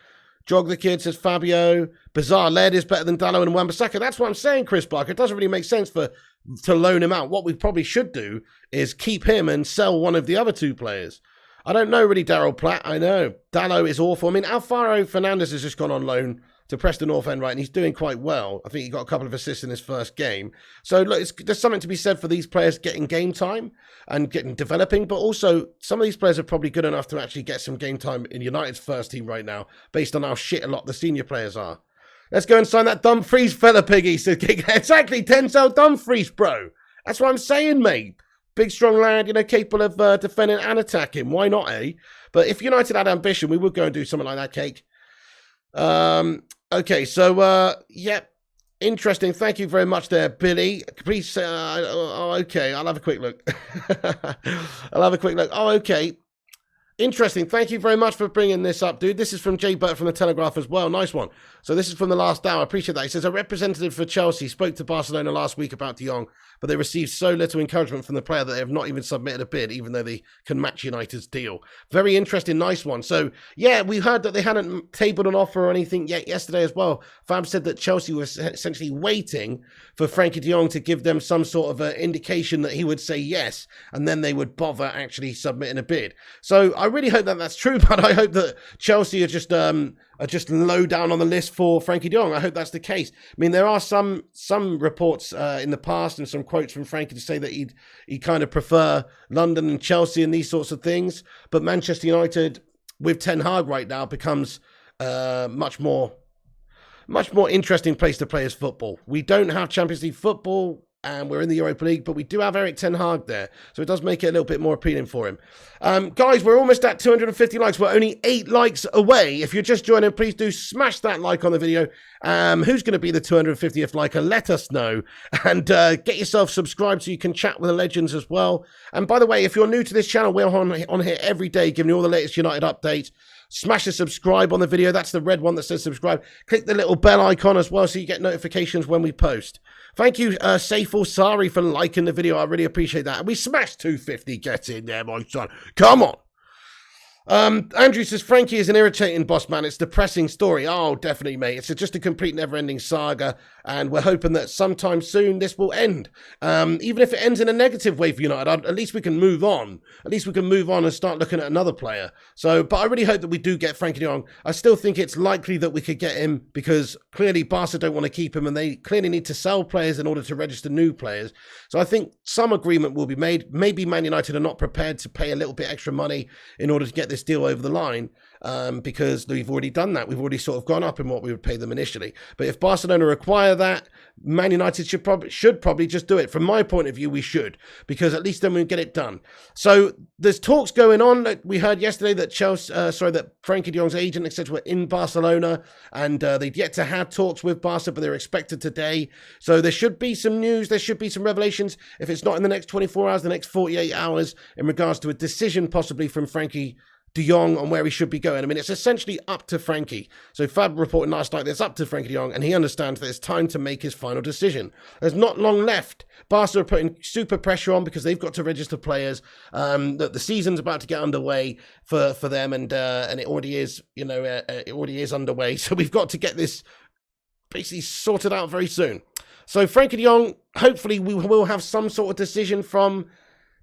Jog the Kid says Fabio. Bizarre, Laird is better than Dalot and Wan-Bissaka. That's what I'm saying, Chris Barker. It doesn't really make sense to loan him out. What we probably should do is keep him and sell one of the other two players. I don't know really, Daryl Platt. I know. Dalot is awful. I mean, Alvaro Fernandez has just gone on loan to Preston North End, right, and he's doing quite well. I think he got a couple of assists in his first game. So look, there's something to be said for these players getting game time and developing, but also some of these players are probably good enough to actually get some game time in United's first team right now, based on how shit a lot of the senior players are. Let's go and sign that Dumfries fella, Piggy. So, exactly, Denzel Dumfries, bro. That's what I'm saying, mate. Big, strong lad, capable of defending and attacking. Why not, eh? But if United had ambition, we would go and do something like that, Cake. Okay, so, yep, interesting. Thank you very much there, Billy. Please say, okay, I'll have a quick look. Oh, okay. Interesting. Thank you very much for bringing this up, dude. This is from Jay Burt from The Telegraph as well. Nice one. So this is from the last hour. I appreciate that. He says, a representative for Chelsea spoke to Barcelona last week about De Jong, but they received so little encouragement from the player that they have not even submitted a bid, even though they can match United's deal. Very interesting. Nice one. So, yeah, we heard that they hadn't tabled an offer or anything yet yesterday as well. Fab said that Chelsea was essentially waiting for Frankie De Jong to give them some sort of indication that he would say yes, and then they would bother actually submitting a bid. So I really hope that that's true, but I hope that Chelsea are just low down on the list for Frankie De Jong. I hope that's the case. I mean, there are some reports in the past and some quotes from Frankie to say that he'd kind of prefer London and Chelsea and these sorts of things. But Manchester United with Ten Hag right now becomes much more much more interesting place to play his football. We don't have Champions League football, and we're in the Europa League, but we do have Erik ten Hag there, so it does make it a little bit more appealing for him. Guys, we're almost at 250 likes. We're only 8 likes away. If you're just joining, please do smash that like on the video. Who's going to be the 250th liker? Let us know. And get yourself subscribed so you can chat with the legends as well. And by the way, if you're new to this channel, we're on here every day giving you all the latest United updates. Smash the subscribe on the video. That's the red one that says subscribe. Click the little bell icon as well so you get notifications when we post. Thank you, Saiful Sari, for liking the video. I really appreciate that. And we smashed 250. Get in there, my son. Come on. Andrew says, Frankie is an irritating boss man. It's a depressing story. Oh, definitely, mate. It's just a complete never-ending saga, and we're hoping that sometime soon this will end. Even if it ends in a negative way for United, at least we can move on. At least we can move on and start looking at another player. So, but I really hope that we do get Frankie de Jong. I still think it's likely that we could get him because clearly Barca don't want to keep him, and they clearly need to sell players in order to register new players. So I think some agreement will be made. Maybe Man United are not prepared to pay a little bit extra money in order to get this deal over the line, because we've already done that. We've already sort of gone up in what we would pay them initially. But if Barcelona require that, Man United should probably just do it. From my point of view, we should, because at least then we get it done. So there's talks going on. We heard yesterday that that Frankie de Jong's agent, etc., were in Barcelona, and they'd yet to have talks with Barca, but they're expected today. So there should be some news. There should be some revelations. If it's not in the next 24 hours, the next 48 hours, in regards to a decision possibly from Frankie de Jong on where he should be going. I mean, it's essentially up to Frankie. So Fab reported last night that it's up to Frankie de Jong, and he understands that it's time to make his final decision. There's not long left. Barca are putting super pressure on because they've got to register players. That the season's about to get underway for them, and it already is. It already is underway. So we've got to get this basically sorted out very soon. So Frankie de Jong, hopefully we will have some sort of decision from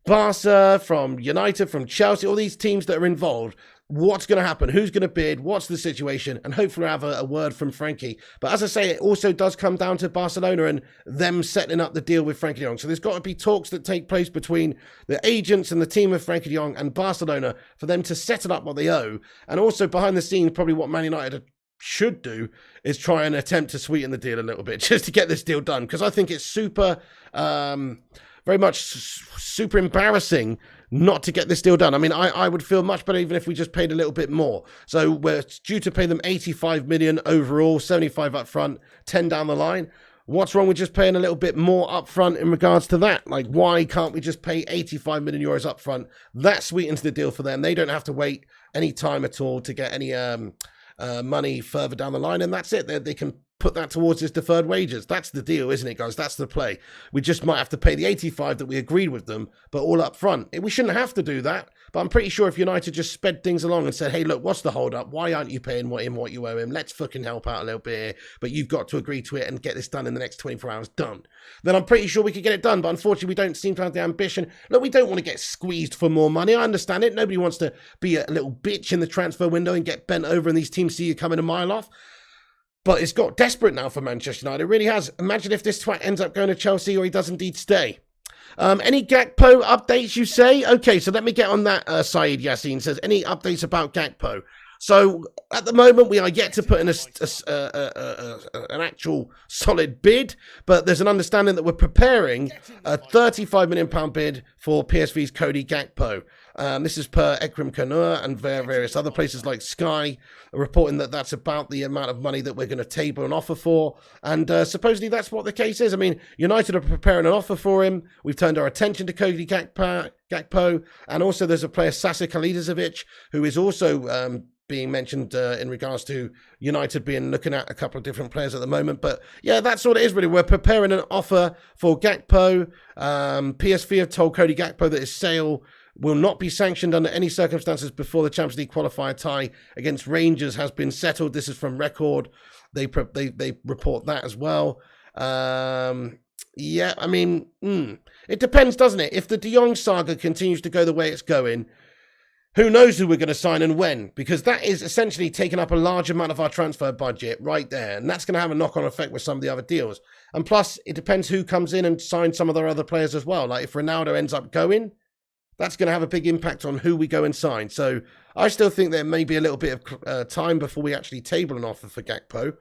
Barca, from United, from Chelsea, all these teams that are involved. What's going to happen? Who's going to bid? What's the situation? And hopefully have a word from Frankie. But as I say, it also does come down to Barcelona and them setting up the deal with Frankie de Jong. So there's got to be talks that take place between the agents and the team of Frankie de Jong and Barcelona for them to settle up what they owe. And also behind the scenes, probably what Man United should do is try and attempt to sweeten the deal a little bit just to get this deal done. Because I think it's very much super embarrassing not to get this deal done. I mean, I would feel much better even if we just paid a little bit more. So we're due to pay them 85 million overall, 75 up front, 10 down the line. What's wrong with just paying a little bit more up front in regards to that? Like, why can't we just pay 85 million euros up front? That sweetens the deal for them. They don't have to wait any time at all to get any money further down the line, and that's it. They can put that towards his deferred wages. That's the deal, isn't it, guys? That's the play. We just might have to pay the 85 that we agreed with them, but all up front. We shouldn't have to do that, but I'm pretty sure if United just sped things along and said, hey, look, what's the hold up? Why aren't you paying what you owe him? Let's fucking help out a little bit here, but you've got to agree to it and get this done in the next 24 hours, done. Then I'm pretty sure we could get it done, but unfortunately we don't seem to have the ambition. Look, we don't want to get squeezed for more money. I understand it. Nobody wants to be a little bitch in the transfer window and get bent over and these teams see you coming a mile off. But it's got desperate now for Manchester United. It really has. Imagine if this twat ends up going to Chelsea or he does indeed stay. Any Gakpo updates, you say? Okay, so let me get on that. Saeed Yassin says, any updates about Gakpo? So at the moment, we are yet to put in an actual solid bid, but there's an understanding that we're preparing a £35 million bid for PSV's Cody Gakpo. This is per Ekrem Kanur and various other places like Sky reporting that that's about the amount of money that we're going to table an offer for. And supposedly that's what the case is. I mean, United are preparing an offer for him. We've turned our attention to Cody Gakpo. And also there's a player, Sasa Kalidazovic, who is also being mentioned in regards to United looking at a couple of different players at the moment. But yeah, that's what it is really. We're preparing an offer for Gakpo. PSV have told Cody Gakpo that his sale will not be sanctioned under any circumstances before the Champions League qualifier tie against Rangers has been settled. This is from Record. They report that as well. Yeah, I mean, it depends, doesn't it? If the De Jong saga continues to go the way it's going, who knows who we're going to sign and when? Because that is essentially taking up a large amount of our transfer budget right there. And that's going to have a knock-on effect with some of the other deals. And plus, it depends who comes in and signs some of their other players as well. Like if Ronaldo ends up going, that's going to have a big impact on who we go and sign. So I still think there may be a little bit of time before we actually table an offer for Gakpo.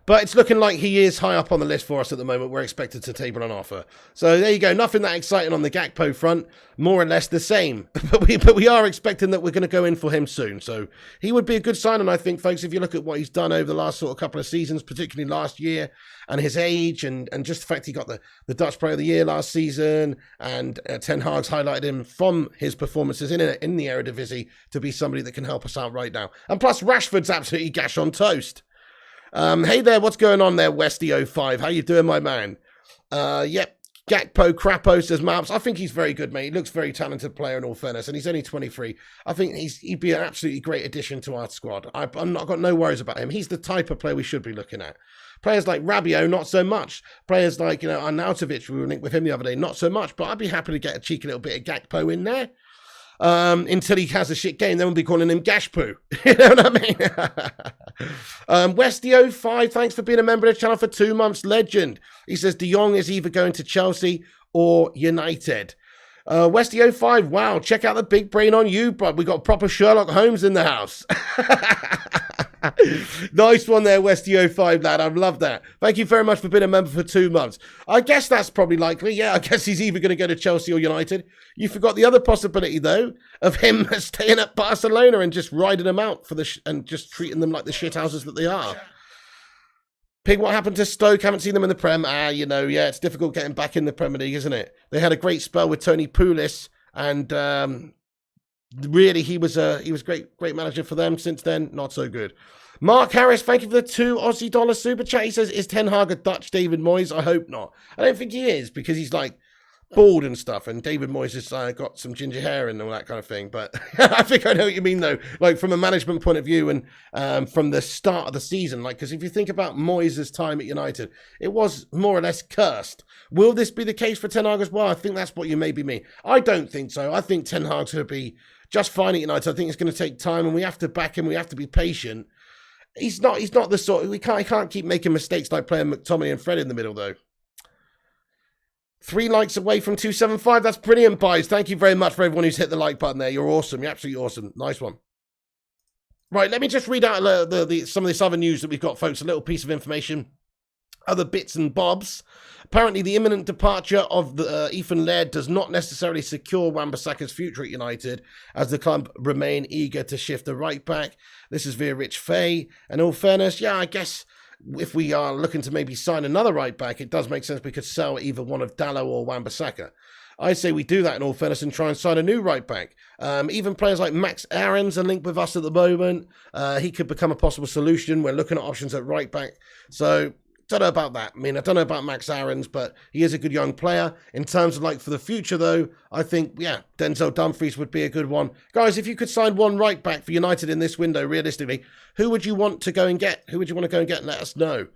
But it's looking like he is high up on the list for us at the moment. We're expected to table an offer. So there you go. Nothing that exciting on the Gakpo front. More or less the same. But we are expecting that we're going to go in for him soon. So he would be a good signing, I think, folks, if you look at what he's done over the last sort of couple of seasons, particularly last year, and his age, and just the fact he got the Dutch Player of the Year last season, and Ten Hag's highlighted him from his performances in the Eredivisie to be somebody that can help us out right now. And plus, Rashford's absolutely gash on toast. Hey there, what's going on there, Westy05? How you doing, my man? Yep, Gakpo Crapo says Maps. I think he's very good, mate. He looks very talented player in all fairness, and he's only 23. I think he'd be an absolutely great addition to our squad. I've got no worries about him. He's the type of player we should be looking at. Players like Rabiot, not so much. Players like, Arnautovic, we were linked with him the other day, not so much. But I'd be happy to get a cheeky little bit of Gakpo in there. Until he has a shit game, then we'll be calling him Gashpoo. You know what I mean? Westy05, thanks for being a member of the channel for 2 months. Legend. He says De Jong is either going to Chelsea or United. Westy05, wow, check out the big brain on you, bro. We got proper Sherlock Holmes in the house. Nice one there, Westy05, lad. I love that. Thank you very much for being a member for 2 months. I guess that's probably likely. Yeah, I guess he's either going to go to Chelsea or United. You forgot the other possibility, though, of him staying at Barcelona and just riding them out and just treating them like the shithouses that they are. Pig, what happened to Stoke? Haven't seen them in the Prem. Yeah, it's difficult getting back in the Premier League, isn't it? They had a great spell with Tony Pulis, and really, he was great manager for them. Since then, not so good. Mark Harris, thank you for the $2 super chat. He says, is Ten Hag a Dutch David Moyes? I hope not. I don't think he is, because he's like bald and stuff, and David Moyes has got some ginger hair and all that kind of thing. But I think I know what you mean, though. Like from a management point of view, and from the start of the season, like, because if you think about Moyes' time at United, it was more or less cursed. Will this be the case for Ten Hag as well? I think that's what you maybe mean. I don't think so. I think Ten Hag's going to be just fine at United. I think it's going to take time, and we have to back him. We have to be patient. He's not the sort. He can't keep making mistakes like playing McTominay and Fred in the middle, though. 3 likes away from 275. That's brilliant, boys. Thank you very much for everyone who's hit the like button there. You're awesome. You're absolutely awesome. Nice one. Right, let me just read out some of this other news that we've got, folks. A little piece of information. Other bits and bobs. Apparently, the imminent departure of Ethan Laird does not necessarily secure Wan-Bissaka's future at United, as the club remain eager to shift the right back. This is via Rich Fay. And in all fairness, yeah, I guess if we are looking to maybe sign another right back, it does make sense we could sell either one of Dalot or Wan-Bissaka. I say we do that in all fairness and try and sign a new right back. Even players like Max Aarons are linked with us at the moment. He could become a possible solution. We're looking at options at right back. So don't know about that. I mean, I don't know about Max Aarons, but he is a good young player. In terms of like for the future, though, I think, yeah, Denzel Dumfries would be a good one. Guys, if you could sign one right back for United in this window, realistically, who would you want to go and get? Who would you want to go and get? Let us know.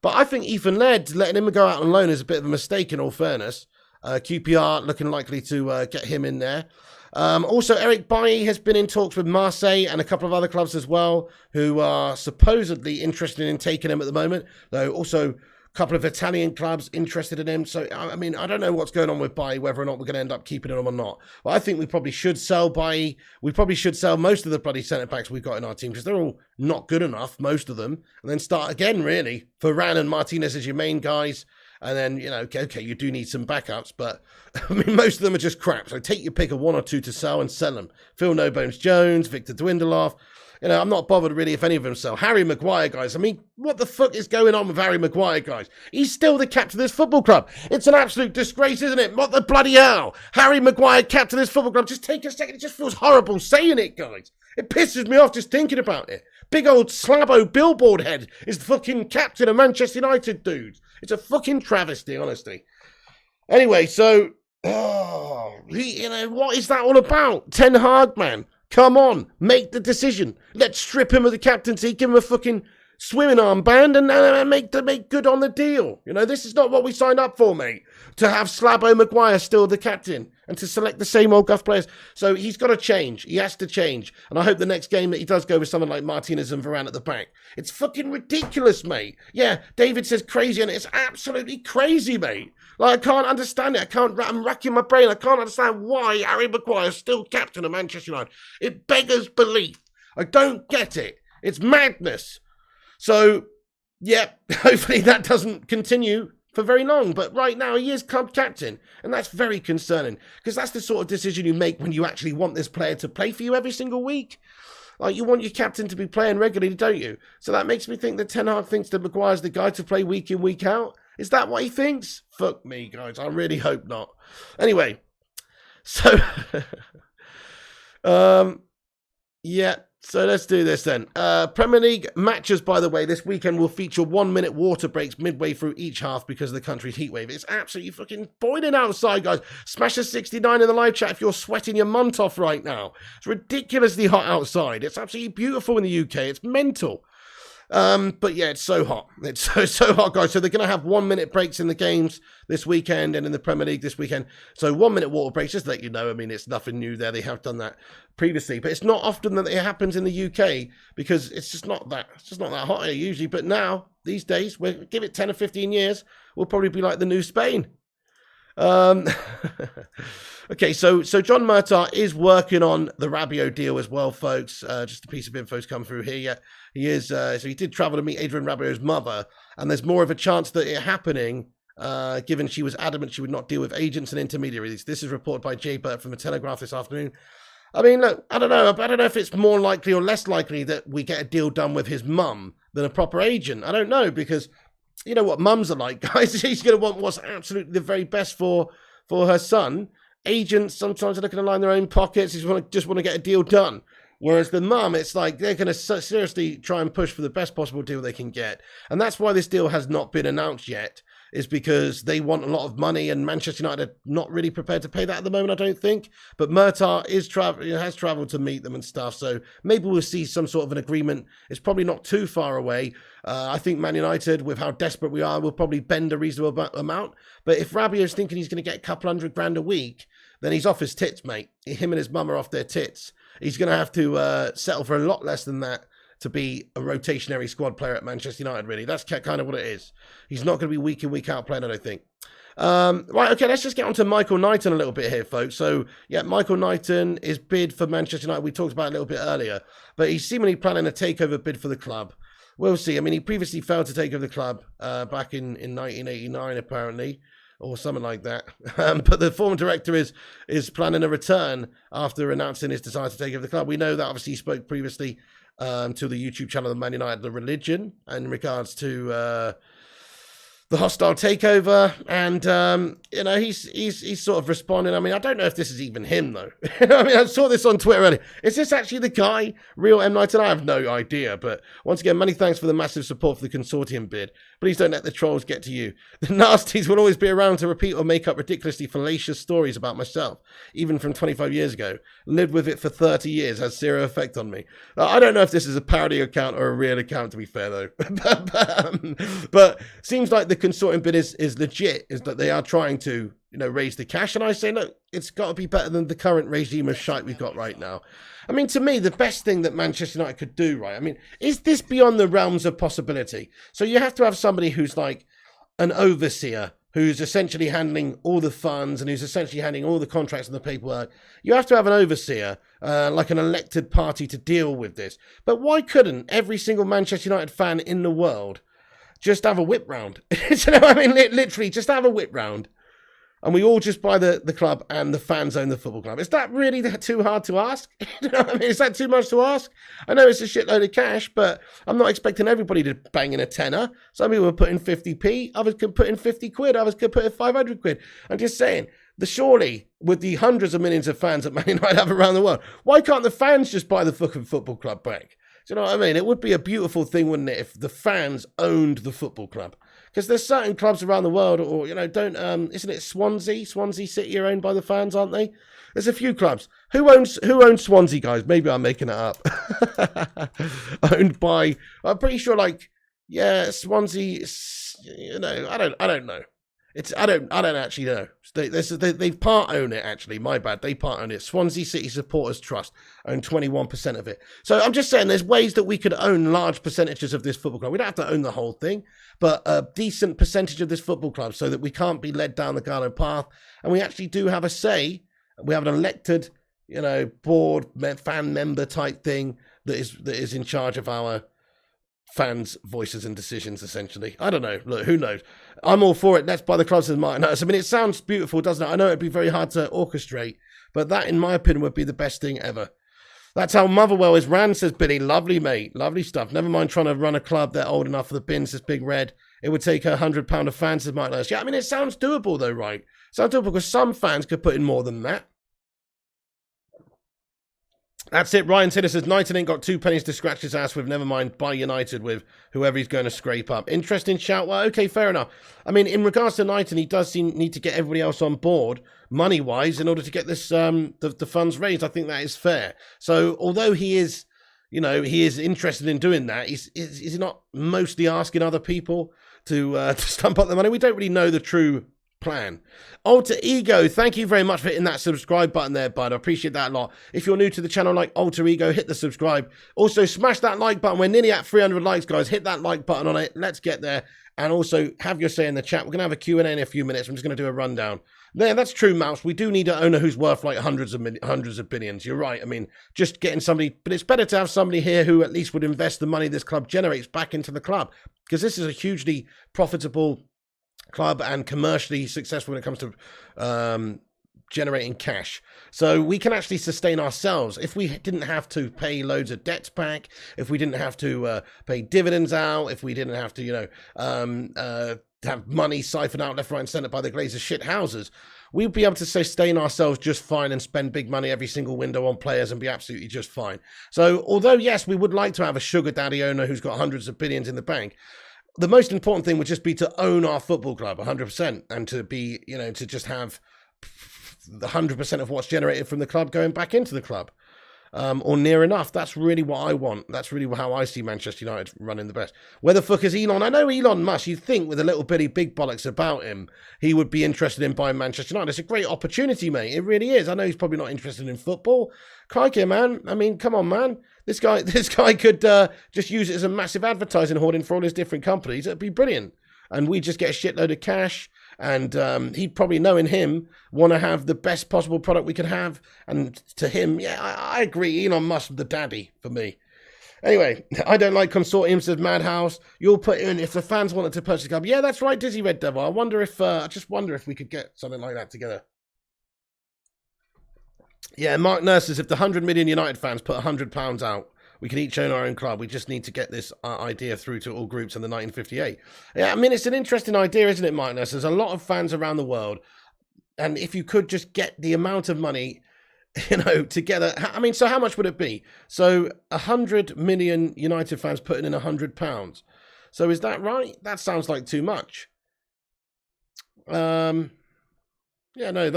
But I think Ethan Laird, letting him go out on loan is a bit of a mistake in all fairness. QPR looking likely to get him in there. Also, Eric Bailly has been in talks with Marseille and a couple of other clubs as well, who are supposedly interested in taking him at the moment, though also a couple of Italian clubs interested in him. So, I mean, I don't know what's going on with Bailly, whether or not we're going to end up keeping him or not. But I think we probably should sell Bailly. We probably should sell most of the bloody centre-backs we've got in our team, because they're all not good enough, most of them, and then start again, really. Varane and Martinez as your main guys. And then, you know, okay, you do need some backups, but I mean, most of them are just crap. So take your pick of 1 or 2 to sell and sell them. Phil No Bones Jones, Victor Dwindloff. You know, I'm not bothered really if any of them sell. Harry Maguire, guys. I mean, what the fuck is going on with Harry Maguire, guys? He's still the captain of this football club. It's an absolute disgrace, isn't it? What the bloody hell? Harry Maguire, captain of this football club. Just take a second. It just feels horrible saying it, guys. It pisses me off just thinking about it. Big old slabbo billboard head is the fucking captain of Manchester United, dudes. It's a fucking travesty, honestly. Anyway, so, what is that all about? Ten Hag, man. Come on, make the decision. Let's strip him of the captaincy, give him a fucking swimming armband, and make good on the deal. You know, this is not what we signed up for, mate. To have Slabbo Maguire still the captain and to select the same old guff players. So he's got to change. He has to change. And I hope the next game that he does go with someone like Martinez and Varane at the back. It's fucking ridiculous, mate. Yeah, David says crazy, and it's absolutely crazy, mate. Like, I can't understand it. I'm racking my brain. I can't understand why Harry Maguire is still captain of Manchester United. It beggars belief. I don't get it. It's madness. So, Yeah, hopefully that doesn't continue for very long. But right now, he is club captain. And that's very concerning. Because that's the sort of decision you make when you actually want this player to play for you every single week. Like, you want your captain to be playing regularly, don't you? So that makes me think that Ten Hag thinks that Maguire's the guy to play week in, week out. Is that what he thinks? Fuck me, guys. I really hope not. Anyway, so... yeah, so let's do this then. Premier League matches, by the way, this weekend will feature 1-minute water breaks midway through each half because of the country's heatwave. It's absolutely fucking boiling outside, guys. Smash a 69 in the live chat if you're sweating your munt off right now. It's ridiculously hot outside. It's absolutely beautiful in the UK. It's mental. But yeah, it's so hot. It's so hot, guys. So they're going to have 1-minute breaks in the games this weekend and in the Premier League this weekend. So 1-minute water breaks, just to let you know. I mean, it's nothing new there. They have done that previously, but it's not often that it happens in the UK because it's just not that hot here usually. But now, these days, we'll give it 10 or 15 years, we'll probably be like the new Spain. Okay, so John Murtaugh is working on the Rabiot deal as well, folks. Just a piece of info's come through here. Yeah, he is. So he did travel to meet Adrian Rabiot's mother, and there's more of a chance that it happening, given she was adamant she would not deal with agents and intermediaries. This is reported by Jay Burt from the Telegraph this afternoon. I mean, look, I don't know if it's more likely or less likely that we get a deal done with his mum than a proper agent. I don't know, because you know what mums are like, guys. She's going to want what's absolutely the very best for her son. Agents sometimes are looking to line their own pockets. They just want to get a deal done. Whereas the mum, it's like they're going to seriously try and push for the best possible deal they can get. And that's why this deal has not been announced yet, is because they want a lot of money and Manchester United are not really prepared to pay that at the moment, I don't think. But Murtaugh has travelled to meet them and stuff, so maybe we'll see some sort of an agreement. It's probably not too far away. I think Man United, with how desperate we are, will probably bend a reasonable amount. But if Rabiot's thinking he's going to get a couple $100,000 a week, then he's off his tits, mate. Him and his mum are off their tits. He's going to have to settle for a lot less than that to be a rotationary squad player at Manchester United, really. That's kind of what it is. He's not going to be week in, week out playing, I don't think. Right, okay, let's just get on to Michael Knighton a little bit here, folks. So, yeah, Michael Knighton is bid for Manchester United. We talked about it a little bit earlier. But he's seemingly planning a takeover bid for the club. We'll see. I mean, he previously failed to take over the club back in 1989, apparently, or something like that. But the former director is planning a return after announcing his desire to take over the club. We know that, obviously, he spoke previously to the YouTube channel of Man United, The Religion, in regards to the hostile takeover, and you know, he's sort of responding. I mean, I don't know if this is even him though. I mean, I saw this on Twitter earlier. Is this actually the guy, real M. Knighton? I have no idea. But once again, many thanks for the massive support for the consortium bid. Please don't let the trolls get to you. The nasties will always be around to repeat or make up ridiculously fallacious stories about myself, even from 25 years ago. Lived with it for 30 years, has zero effect on me. I don't know if this is a parody account or a real account, to be fair though. But seems like the consortium bid is legit, is that they are trying to, you know, raise the cash. And I say, look, it's got to be better than the current regime of shite we've got right now. I mean, to me, the best thing that Manchester United could do, right? I mean, is this beyond the realms of possibility? So you have to have somebody who's like an overseer, who's essentially handling all the funds and who's essentially handling all the contracts and the paperwork. You have to have an overseer, like an elected party, to deal with this. But why couldn't every single Manchester United fan in the world just have a whip round? You know what I mean? Literally, just have a whip round. And we all just buy the club and the fans own the football club. Is that really too hard to ask? You know what I mean? Is that too much to ask? I know it's a shitload of cash, but I'm not expecting everybody to bang in a tenner. Some people put in 50p, others could put in 50 quid, others could put in 500 quid. I'm just saying, surely, with the hundreds of millions of fans that Man United have around the world, why can't the fans just buy the fucking football club back? Do you know what I mean? It would be a beautiful thing, wouldn't it, if the fans owned the football club? Because there's certain clubs around the world, or, you know, isn't it Swansea? Swansea City are owned by the fans, aren't they? There's a few clubs. Who owns Swansea, guys? Maybe I'm making it up. Owned by, I'm pretty sure, like, yeah, Swansea, you know, I don't know. I don't actually know. They part own it, actually. My bad. They part own it. Swansea City Supporters Trust own 21% of it. So I'm just saying there's ways that we could own large percentages of this football club. We don't have to own the whole thing, but a decent percentage of this football club so that we can't be led down the garden path. And we actually do have a say. We have an elected, you know, board, fan member type thing that is in charge of our fans' voices and decisions, essentially. I don't know. Look, who knows? I'm all for it. Let's buy the clubs, as Martin knows. I mean, it sounds beautiful, doesn't it? I know it'd be very hard to orchestrate, but that, in my opinion, would be the best thing ever. That's how Motherwell is ran, says Billy. Lovely, mate. Lovely stuff. Never mind trying to run a club. They're old enough for the bins, says Big Red. It would take £100 of fans, says Mike Lewis. Yeah, I mean, it sounds doable, though, right? Sounds doable because some fans could put in more than that. That's it. Ryan Titter says, Knighton ain't got 2 pennies to scratch his ass with. Never mind, buy United with whoever he's going to scrape up. Interesting shout. Well, okay, fair enough. I mean, in regards to Knighton, he does need to get everybody else on board, money-wise, in order to get this the funds raised. I think that is fair. So, although he is, he is interested in doing that, is he not mostly asking other people to stump up the money? We don't really know the true plan. Alter Ego, thank you very much for hitting that subscribe button there, bud. I appreciate that a lot. If you're new to the channel like Alter Ego, hit the subscribe. Also, smash that like button. We're nearly at 300 likes, guys. Hit that like button on it. Let's get there. And also, have your say in the chat. We're going to have a Q&A in a few minutes. I'm just going to do a rundown. There, that's true, Mouse. We do need an owner who's worth like hundreds of billions. You're right. I mean, just getting somebody, but it's better to have somebody here who at least would invest the money this club generates back into the club, because this is a hugely profitable club and commercially successful when it comes to generating cash. So we can actually sustain ourselves if we didn't have to pay loads of debts back, if we didn't have to pay dividends out, if we didn't have to, have money siphoned out left, right, and centre by the Glazers shit houses. We'd be able to sustain ourselves just fine and spend big money every single window on players and be absolutely just fine. So although, yes, we would like to have a sugar daddy owner who's got hundreds of billions in the bank, the most important thing would just be to own our football club 100% and to be, to just have the 100% of what's generated from the club going back into the club, or near enough. That's really what I want. That's really how I see Manchester United running the best. Where the fuck is Elon? I know Elon Musk. You'd think with a little bitty big bollocks about him, he would be interested in buying Manchester United. It's a great opportunity, mate. It really is. I know he's probably not interested in football. Crikey, man. I mean, come on, man. This guy could just use it as a massive advertising hoarding for all his different companies. It'd be brilliant. And we just get a shitload of cash. And he'd probably, knowing him, want to have the best possible product we could have. And to him, yeah, I agree. Elon Musk, the daddy for me. Anyway, I don't like consortiums, says Madhouse. You'll put in if the fans wanted to purchase a club. Yeah, that's right, Dizzy Red Devil. I just wonder if we could get something like that together. Yeah, Mark Nurse says if the 100 million United fans put £100 out, we can each own our own club. We just need to get this idea through to all groups in the 1958. Yeah, I mean, it's an interesting idea, isn't it, Mark Nurse? There's a lot of fans around the world. And if you could just get the amount of money, together. I mean, so how much would it be? So 100 million United fans putting in £100. So is that right? That sounds like too much. Yeah, no,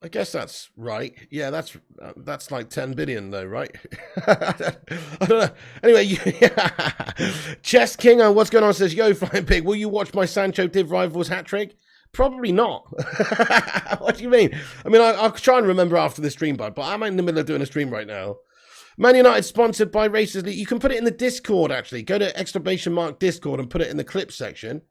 I guess that's right. Yeah, that's like 10 billion though, right? I don't know. Anyway, Chess King, what's going on? Says, yo, Flying Pig, will you watch my Sancho Div Rivals hat trick? Probably not. What do you mean? I mean, I'll try and remember after the stream, bud, but I'm in the middle of doing a stream right now. Man United sponsored by Racers League. You can put it in the Discord, actually. Go to ! Discord and put it in the clips section.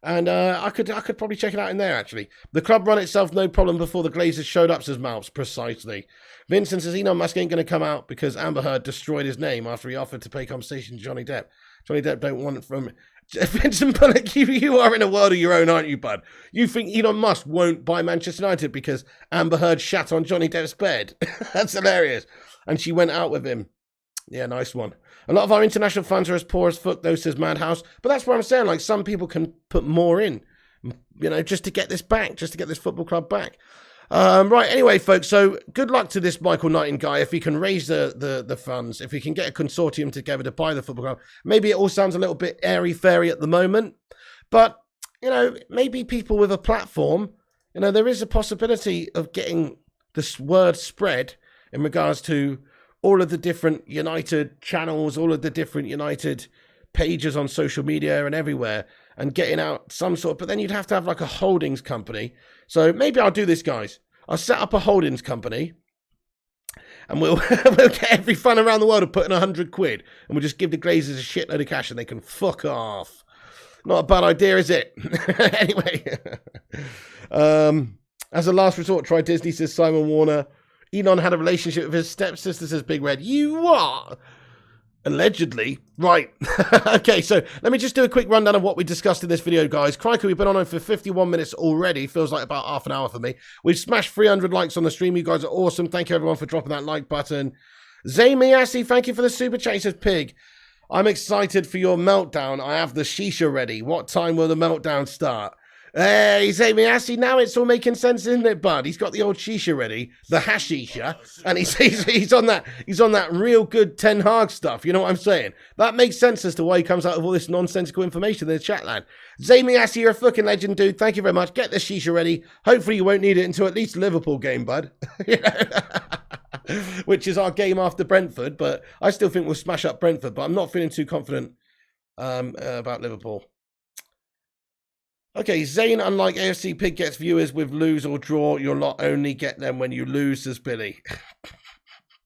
And I could probably check it out in there, actually. The club run itself, no problem, before the Glazers showed up, says Malps. Precisely. Vincent says, Elon Musk ain't going to come out because Amber Heard destroyed his name after he offered to pay compensation to Johnny Depp. Johnny Depp don't want it from... Vincent Bullock, you are in a world of your own, aren't you, bud? You think Elon Musk won't buy Manchester United because Amber Heard shat on Johnny Depp's bed? That's hilarious. And she went out with him. Yeah, nice one. A lot of our international fans are as poor as fuck, though, says Madhouse. But that's what I'm saying. Like, some people can put more in, just to get this back, just to get this football club back. Right, anyway, folks, so good luck to this Michael Knighton guy. If he can raise the funds, if he can get a consortium together to buy the football club. Maybe it all sounds a little bit airy-fairy at the moment. But, maybe people with a platform, there is a possibility of getting this word spread in regards to all of the different United channels, all of the different United pages on social media and everywhere, and getting out some sort. But then you'd have to have like a holdings company. So maybe I'll do this, guys. I'll set up a holdings company, and we'll get every fan around the world to put in £100, and we'll just give the Glazers a shitload of cash, and they can fuck off. Not a bad idea, is it? Anyway, as a last resort, try Disney, says Simon Warner. Elon had a relationship with his stepsister, says Big Red. You what? Allegedly. Right. Okay, so let me just do a quick rundown of what we discussed in this video, guys. Crikey, we've been on for 51 minutes already. Feels like about half an hour for me. We've smashed 300 likes on the stream. You guys are awesome. Thank you, everyone, for dropping that like button. Zamiasi, thank you for the super chat. He says, Pig, I'm excited for your meltdown. I have the shisha ready. What time will the meltdown start? Hey, Zamiasi, now it's all making sense, isn't it, bud? He's got the old shisha ready, the hashisha, and he's on that real good Ten Hag stuff. You know what I'm saying? That makes sense as to why he comes out with all this nonsensical information in the chat line. Zamiasi, you're a fucking legend, dude. Thank you very much. Get the shisha ready. Hopefully you won't need it until at least the Liverpool game, bud. Which is our game after Brentford, but I still think we'll smash up Brentford, but I'm not feeling too confident about Liverpool. Okay, Zane, unlike AFC Pig gets viewers with lose or draw, you'll not only get them when you lose, says Billy.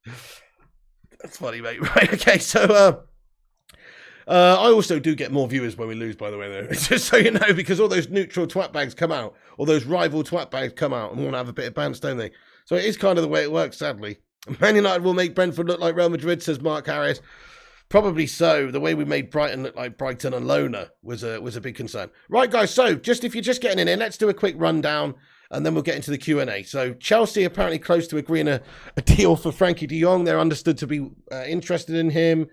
That's funny, mate. Right, okay, so I also do get more viewers when we lose, by the way, though. Just so you know, because all those neutral twat bags come out, or those rival twat bags come out and want to have a bit of bounce, don't they? So it is kind of the way it works, sadly. Man United will make Brentford look like Real Madrid, says Mark Harris. Probably so. The way we made Brighton look like Brighton and Lona was a big concern. Right, guys, so if you're just getting in, let's do a quick rundown, and then we'll get into the Q&A. So Chelsea apparently close to agreeing a deal for Frankie de Jong. They're understood to be interested in him.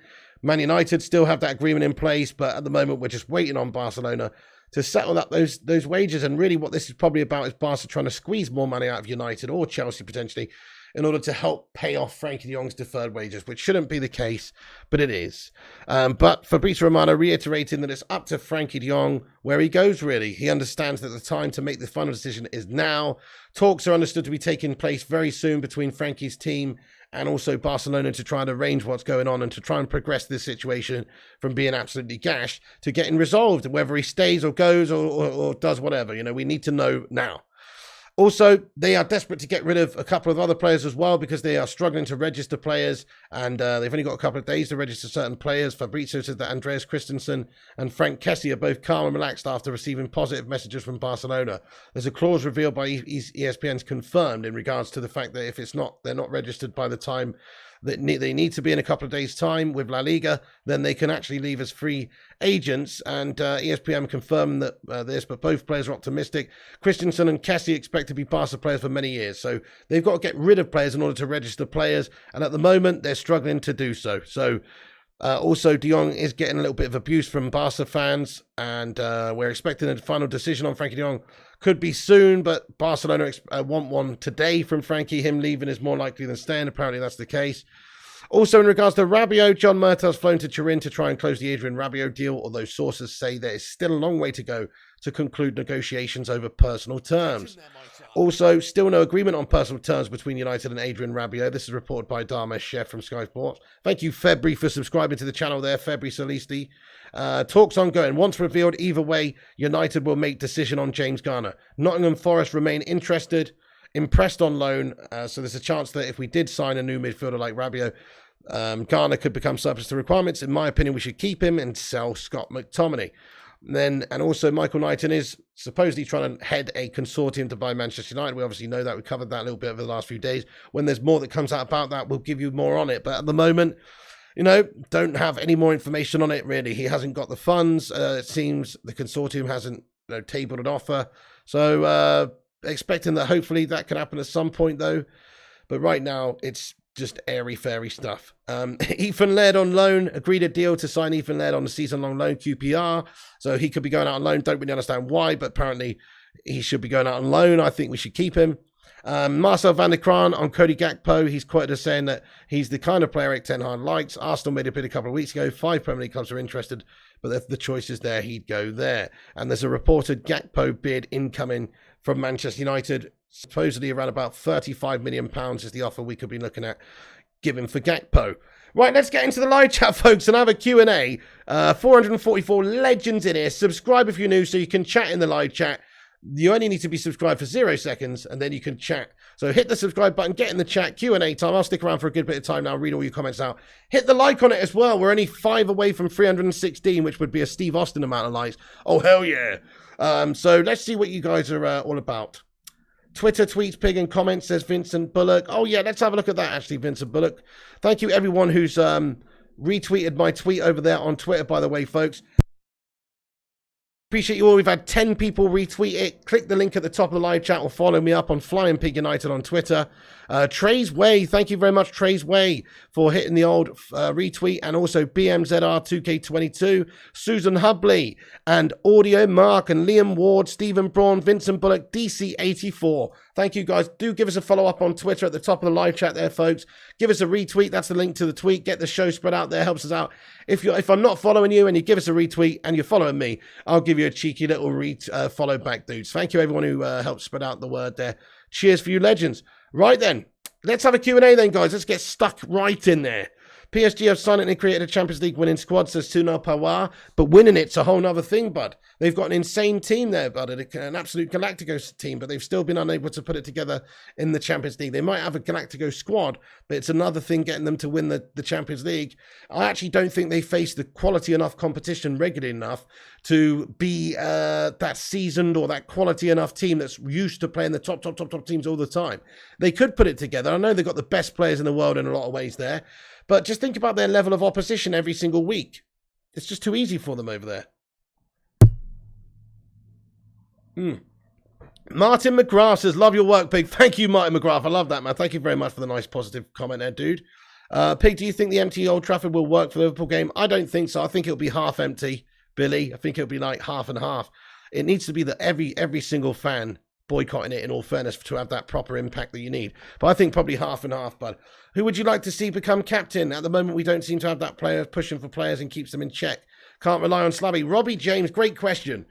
Man United still have that agreement in place, but at the moment we're just waiting on Barcelona to settle up those wages. And really what this is probably about is Barca trying to squeeze more money out of United or Chelsea potentially in order to help pay off Frankie de Jong's deferred wages, which shouldn't be the case, but it is. But Fabrizio Romano reiterating that it's up to Frankie de Jong where he goes, really. He understands that the time to make the final decision is now. Talks are understood to be taking place very soon between Frankie's team and also Barcelona to try and arrange what's going on and to try and progress this situation from being absolutely gashed to getting resolved, whether he stays or goes or does whatever. You know, we need to know now. Also, they are desperate to get rid of a couple of other players as well because they are struggling to register players, and they've only got a couple of days to register certain players. Fabrizio said that Andreas Christensen and Frank Kessie are both calm and relaxed after receiving positive messages from Barcelona. There's a clause revealed by ESPN's confirmed in regards to the fact that if they're not registered by the time that they need to be in a couple of days' time with La Liga, then they can actually leave as free agents. And ESPN confirmed that this, but both players are optimistic. Christensen and Kessie expect to be Barca players for many years, so they've got to get rid of players in order to register players, and at the moment they're struggling to do so. So also de Jong is getting a little bit of abuse from Barca fans, and we're expecting a final decision on Frankie de Jong. Could be soon, but Barcelona want one today from Frankie. Him leaving is more likely than staying. Apparently that's the case. Also, in regards to Rabiot, John Murtaugh's flown to Turin to try and close the Adrian Rabiot deal, although sources say there is still a long way to go to conclude negotiations over personal terms. Also, still no agreement on personal terms between United and Adrian Rabiot. This is reported by Dharmesh Chef from Sky Sports. Thank you, February, for subscribing to the channel there, February Solisti. Talks ongoing. Once revealed, either way, United will make decision on James Garner. Nottingham Forest remain impressed on loan. So there's a chance that if we did sign a new midfielder like Rabiot, Garner could become surplus to requirements. In my opinion, we should keep him and sell Scott McTominay. And also Michael Knighton is supposedly trying to head a consortium to buy Manchester United. We obviously know that. We covered that a little bit over the last few days. When there's more that comes out about that, we'll give you more on it. But at the moment, you know, don't have any more information on it, really. He hasn't got the funds. It seems the consortium hasn't tabled an offer. So expecting that hopefully that can happen at some point, though. But right now, it's just airy-fairy stuff. Ethan Laird on loan. Agreed a deal to sign Ethan Laird on the season-long loan, QPR. So he could be going out on loan. Don't really understand why, but apparently he should be going out on loan. I think we should keep him. Marcel van der Kraan on Cody Gakpo. He's quoted as saying that he's the kind of player Erik ten Hag likes. Arsenal made a bid a couple of weeks ago. 5 Premier League clubs are interested, but if the choice is there, he'd go there. And there's a reported Gakpo bid incoming from Manchester United. Supposedly around about £35 million is the offer we could be looking at giving for Gakpo. Right, let's get into the live chat, folks, and have a Q&A. 444 legends in here. Subscribe if you're new so you can chat in the live chat. You only need to be subscribed for 0 seconds, and then you can chat. So hit the subscribe button, get in the chat, Q&A time. I'll stick around for a good bit of time now, read all your comments out. Hit the like on it as well. We're only 5 away from 316, which would be a Steve Austin amount of likes. Oh, hell yeah. So let's see what you guys are all about. Twitter tweets, pig and comments, says Vincent Bullock. Oh, yeah, let's have a look at that, actually, Vincent Bullock. Thank you, everyone who's retweeted my tweet over there on Twitter, by the way, folks. Appreciate you all. We've had 10 people retweet it. Click the link at the top of the live chat or follow me up on Flying Pig United on Twitter. Trey's Way, thank you very much, Trey's Way, for hitting the old retweet. And also BMZR2K22, Susan Hubley, and Audio Mark, and Liam Ward, Stephen Braun, Vincent Bullock, DC84. Thank you, guys. Do give us a follow up on Twitter at the top of the live chat there, folks. Give us a retweet. That's the link to the tweet. Get the show spread out there. Helps us out. If I'm not following you and you give us a retweet and you're following me, I'll give you a cheeky little follow back, dudes. Thank you, everyone who helped spread out the word there. Cheers for you legends. Right then, let's have a Q&A then, guys. Let's get stuck right in there. PSG have silently created a Champions League winning squad, says Tuna Pawar, but winning it's a whole nother thing, bud. They've got an insane team there, bud, an absolute Galacticos team, but they've still been unable to put it together in the Champions League. They might have a Galacticos squad, but it's another thing getting them to win the Champions League. I actually don't think they face the quality enough competition regularly enough to be that seasoned or that quality enough team that's used to playing the top teams all the time. They could put it together. I know they've got the best players in the world in a lot of ways there, but just think about their level of opposition every single week. It's just too easy for them over there. Martin McGrath says, love your work, Pig. Thank you, Martin McGrath. I love that, man. Thank you very much for the nice positive comment there, dude. Pig, do you think the empty Old Trafford will work for the Liverpool game? I don't think so. I think it'll be half empty, Billy. I think it'll be like half and half. It needs to be that every single fan boycotting it, in all fairness, to have that proper impact that you need. But I think probably half and half, bud. Who would you like to see become captain? At the moment, we don't seem to have that player pushing for players and keeps them in check. Can't rely on Slabby. Robbie James, great question.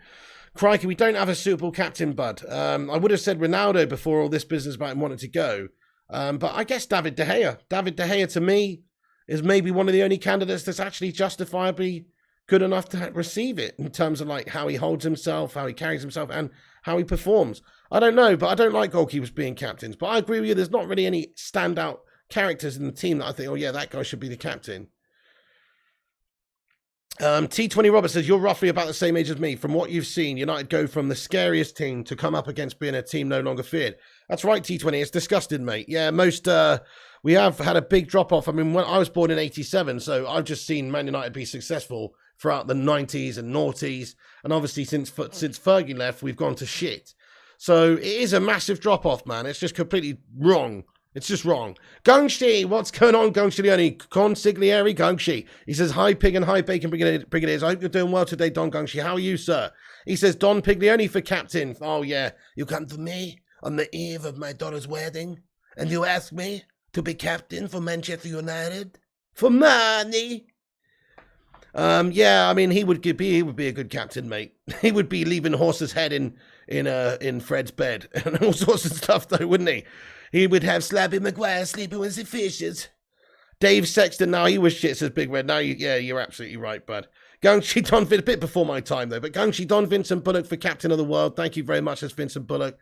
Crikey, we don't have a suitable captain, bud. I would have said Ronaldo before all this business about him wanting to go. But I guess David De Gea. David De Gea, to me, is maybe one of the only candidates that's actually justifiably good enough to receive it in terms of like how he holds himself, how he carries himself, and how he performs. I don't know, but I don't like goalkeepers being captains. But I agree with you, there's not really any standout characters in the team that I think, oh yeah, that guy should be the captain. T20 Robert says, you're roughly about the same age as me. From what you've seen, United go from the scariest team to come up against being a team no longer feared. That's right, T20. It's disgusting, mate. Yeah, we have had a big drop-off. I mean, when I was born in 87, so I've just seen Man United be successful throughout the 90s and noughties. And obviously, since Fergie left, we've gone to shit. So it is a massive drop-off, man. It's just completely wrong. It's just wrong. Gungshi, what's going on, Gungshi? Consigliere Gungshi. He says, hi, Pig, and hi, Bacon Brigadiers. I hope you're doing well today, Don Gungshi. How are you, sir? He says, Don Piglioni for captain. Oh, yeah. You come to me on the eve of my daughter's wedding, and you ask me to be captain for Manchester United? For money? Yeah, I mean, he would be a good captain, mate. He would be leaving Horse's head in Fred's bed and all sorts of stuff, though, wouldn't he? He would have Slappy Maguire sleeping with the fishes. Dave Sexton, now he was shit, says Big Red. Now, you're absolutely right, bud. Gungshi Don, a bit before my time, though. But Gungshi Don Vincent Bullock for Captain of the World. Thank you very much, says Vincent Bullock.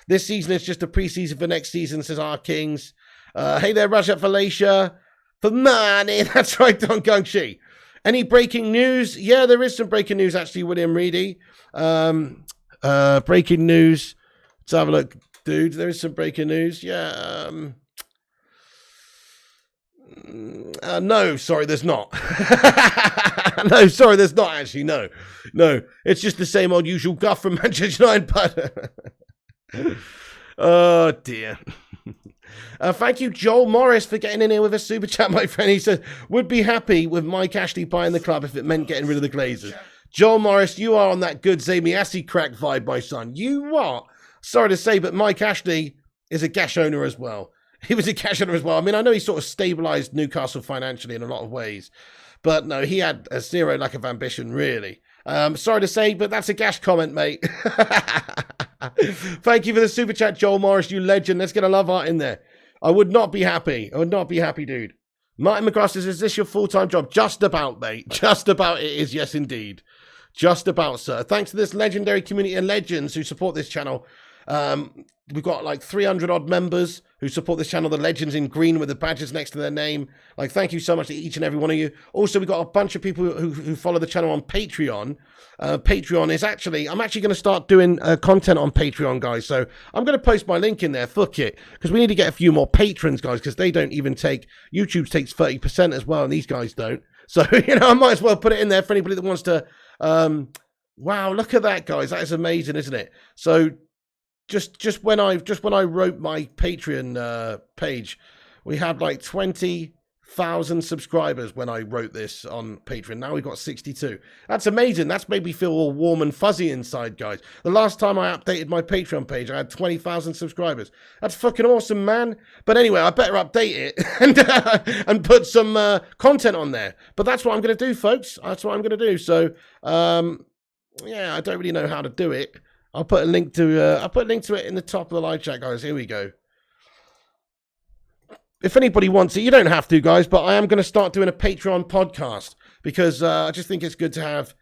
This season is just a pre-season for next season, says our Kings. Hey there, Rajat Falacia. For money. That's right, Don Gungshi. Any breaking news? Yeah, there is some breaking news, actually, William Reedy. Breaking news. Let's have a look. Dude, there is some breaking news. Yeah. No, sorry, there's not. No, sorry, there's not actually. No. It's just the same old usual guff from Manchester United. But oh dear. Thank you, Joel Morris, for getting in here with a super chat, my friend. He says, would be happy with Mike Ashley buying the club if it meant getting rid of the Glazers. Joel Morris, you are on that good Zami Assi crack vibe, my son. You are. Sorry to say, but Mike Ashley is a cash owner as well. He was a cash owner as well. I mean, I know he sort of stabilised Newcastle financially in a lot of ways. But no, he had a zero lack of ambition, really. Sorry to say, but that's a gash comment, mate. Thank you for the super chat, Joel Morris, you legend. Let's get a love heart in there. I would not be happy. I would not be happy, dude. Martin McGrath says, is this your full-time job? Just about, mate. Just about it is, yes, indeed. Just about, sir. Thanks to this legendary community of legends who support this channel. We've got like 300 odd members who support this channel, the legends in green with the badges next to their name. Like, thank you so much to each and every one of you. Also, we've got a bunch of people who follow the channel on Patreon. Patreon is actually, I'm actually going to start doing content on Patreon, guys. So I'm going to post my link in there. Fuck it. Because we need to get a few more patrons, guys, because they don't even take, YouTube takes 30% as well, and these guys don't. So, I might as well put it in there for anybody that wants to. Wow, look at that, guys. That is amazing, isn't it? So just when I wrote my Patreon page, we had like 20,000 subscribers when I wrote this on Patreon. Now we've got 62. That's amazing. That's made me feel all warm and fuzzy inside, guys. The last time I updated my Patreon page, I had 20,000 subscribers. That's fucking awesome, man. But anyway, I better update it and put some content on there. But that's what I'm going to do, folks. That's what I'm going to do. So, yeah, I don't really know how to do it. I'll put a link to it in the top of the live chat, guys. Here we go. If anybody wants it, you don't have to, guys, but I am going to start doing a Patreon podcast because I just think it's good to have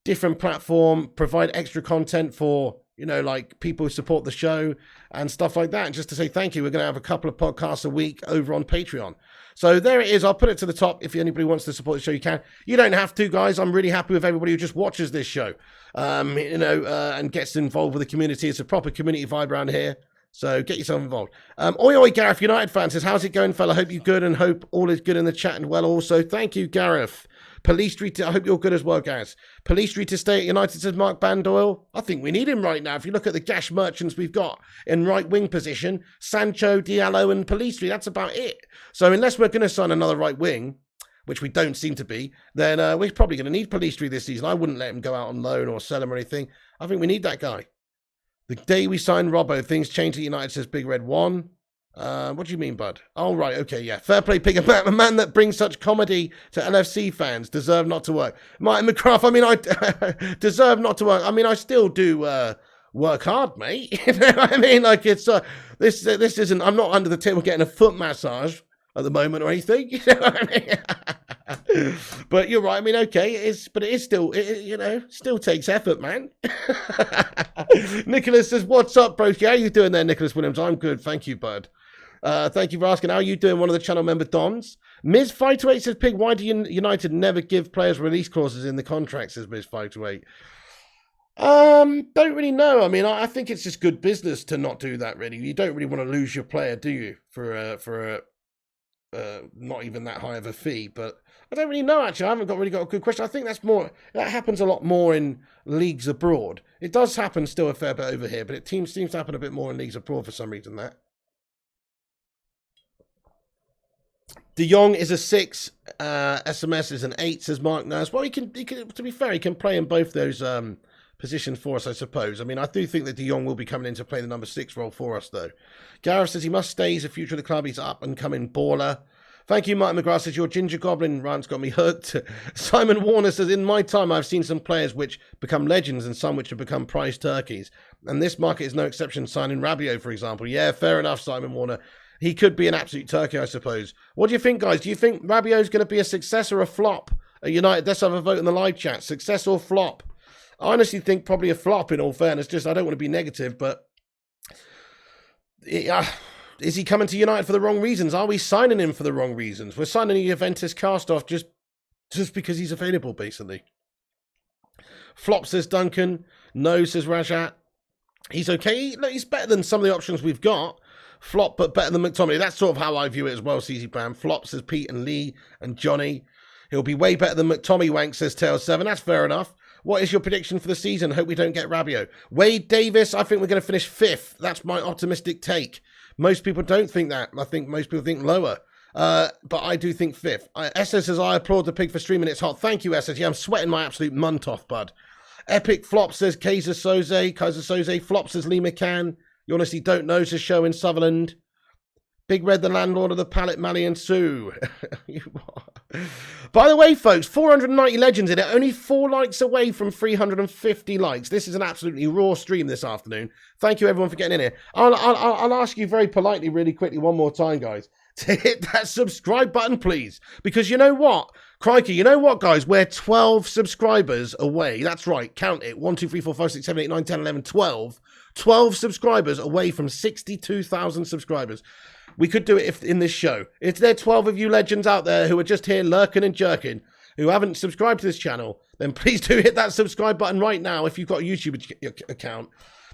different platform, provide extra content for, like people who support the show and stuff like that. And just to say thank you, we're going to have a couple of podcasts a week over on Patreon. So there it is. I'll put it to the top. If anybody wants to support the show, you can. You don't have to, guys. I'm really happy with everybody who just watches this show, and gets involved with the community. It's a proper community vibe around here. So get yourself involved. Oi, Gareth, United fan says, how's it going, fella? Hope you're good and hope all is good in the chat and well also. Thank you, Gareth. Police Street, I hope you're good as well, Gareth. Police Street to stay at United, says Mark Bandoyle. I think we need him right now. If you look at the gash merchants we've got in right wing position, Sancho, Diallo and Police Street, that's about it. So unless we're going to sign another right wing, which we don't seem to be, then we're probably going to need Police Street this season. I wouldn't let him go out on loan or sell him or anything. I think we need that guy. The day we signed Robbo, things changed at United, says Big Red 1. What do you mean, bud? Oh, right, okay, yeah. Fair play, Pig. A man that brings such comedy to LFC fans deserve not to work. Martin McCraft, I deserve not to work. I still do work hard, mate. You know what I mean? Like, it's, this isn't, I'm not under the table getting a foot massage at the moment or anything. You know what I mean? But you're right. Okay, it is still, still takes effort, man. Nicholas says, what's up, bro? How you doing there, Nicholas Williams? I'm good. Thank you, bud. Thank you for asking. How are you doing? One of the channel member Dons. Ms. 528 says, Pig, why do United never give players release clauses in the contract, says Ms. 528. Don't really know. I think it's just good business to not do that, really. You don't really want to lose your player, do you? For not even that high of a fee, but I don't really know, actually. I haven't really got a good question. I think that happens a lot more in leagues abroad. It does happen still a fair bit over here, but it seems to happen a bit more in leagues abroad for some reason. That De Jong is a 6, SMS is an 8, says Mark Nurse. Well, he can, to be fair, he can play in both those positions for us, I suppose. I do think that De Jong will be coming in to play the number 6 role for us, though. Gareth says he must stay. He's the future of the club. He's up and coming baller. Thank you, Martin McGrath says, your Ginger Goblin rant's got me hooked. Simon Warner says, in my time, I've seen some players which become legends and some which have become prize turkeys. And this market is no exception, signing Rabiot, for example. Yeah, fair enough, Simon Warner. He could be an absolute turkey, I suppose. What do you think, guys? Do you think Rabiot's going to be a success or a flop at United? Let's have a vote in the live chat. Success or flop? I honestly think probably a flop, in all fairness. Just, I don't want to be negative, but is he coming to United for the wrong reasons? Are we signing him for the wrong reasons? We're signing a Juventus cast-off just because he's available, basically. Flop, says Duncan. No, says Rajat. He's okay. Look, he's better than some of the options we've got. Flop, but better than McTominay. That's sort of how I view it as well, CZ Brand. Flop, says Pete and Lee and Johnny. He'll be way better than McTominay, Wank, says Tail7. That's fair enough. What is your prediction for the season? Hope we don't get Rabiot. Wade Davis, I think we're going to finish 5th. That's my optimistic take. Most people don't think that. I think most people think lower. But I do think 5th. SS says, I applaud the Pig for streaming. It's hot. Thank you, SS. Yeah, I'm sweating my absolute munt off, bud. Epic Flop, says Kaiser Soze. Flop, says Lee McCann. You honestly don't know, says Show in Sutherland. Big Red, the landlord of the Pallet, Mally and Sue. By the way, folks, 490 legends in it. Only 4 likes away from 350 likes. This is an absolutely raw stream this afternoon. Thank you, everyone, for getting in here. I'll ask you very politely, really quickly, one more time, guys, to hit that subscribe button, please. Because you know what? Crikey, you know what, guys? We're 12 subscribers away. That's right. Count it. 1, 2, 3, 4, 5, 6, 7, 8, 9, 10, 11, 12. 12 subscribers away from 62,000 subscribers. We could do it if in this show. If there are 12 of you legends out there who are just here lurking and jerking, who haven't subscribed to this channel, then please do hit that subscribe button right now if you've got a YouTube account.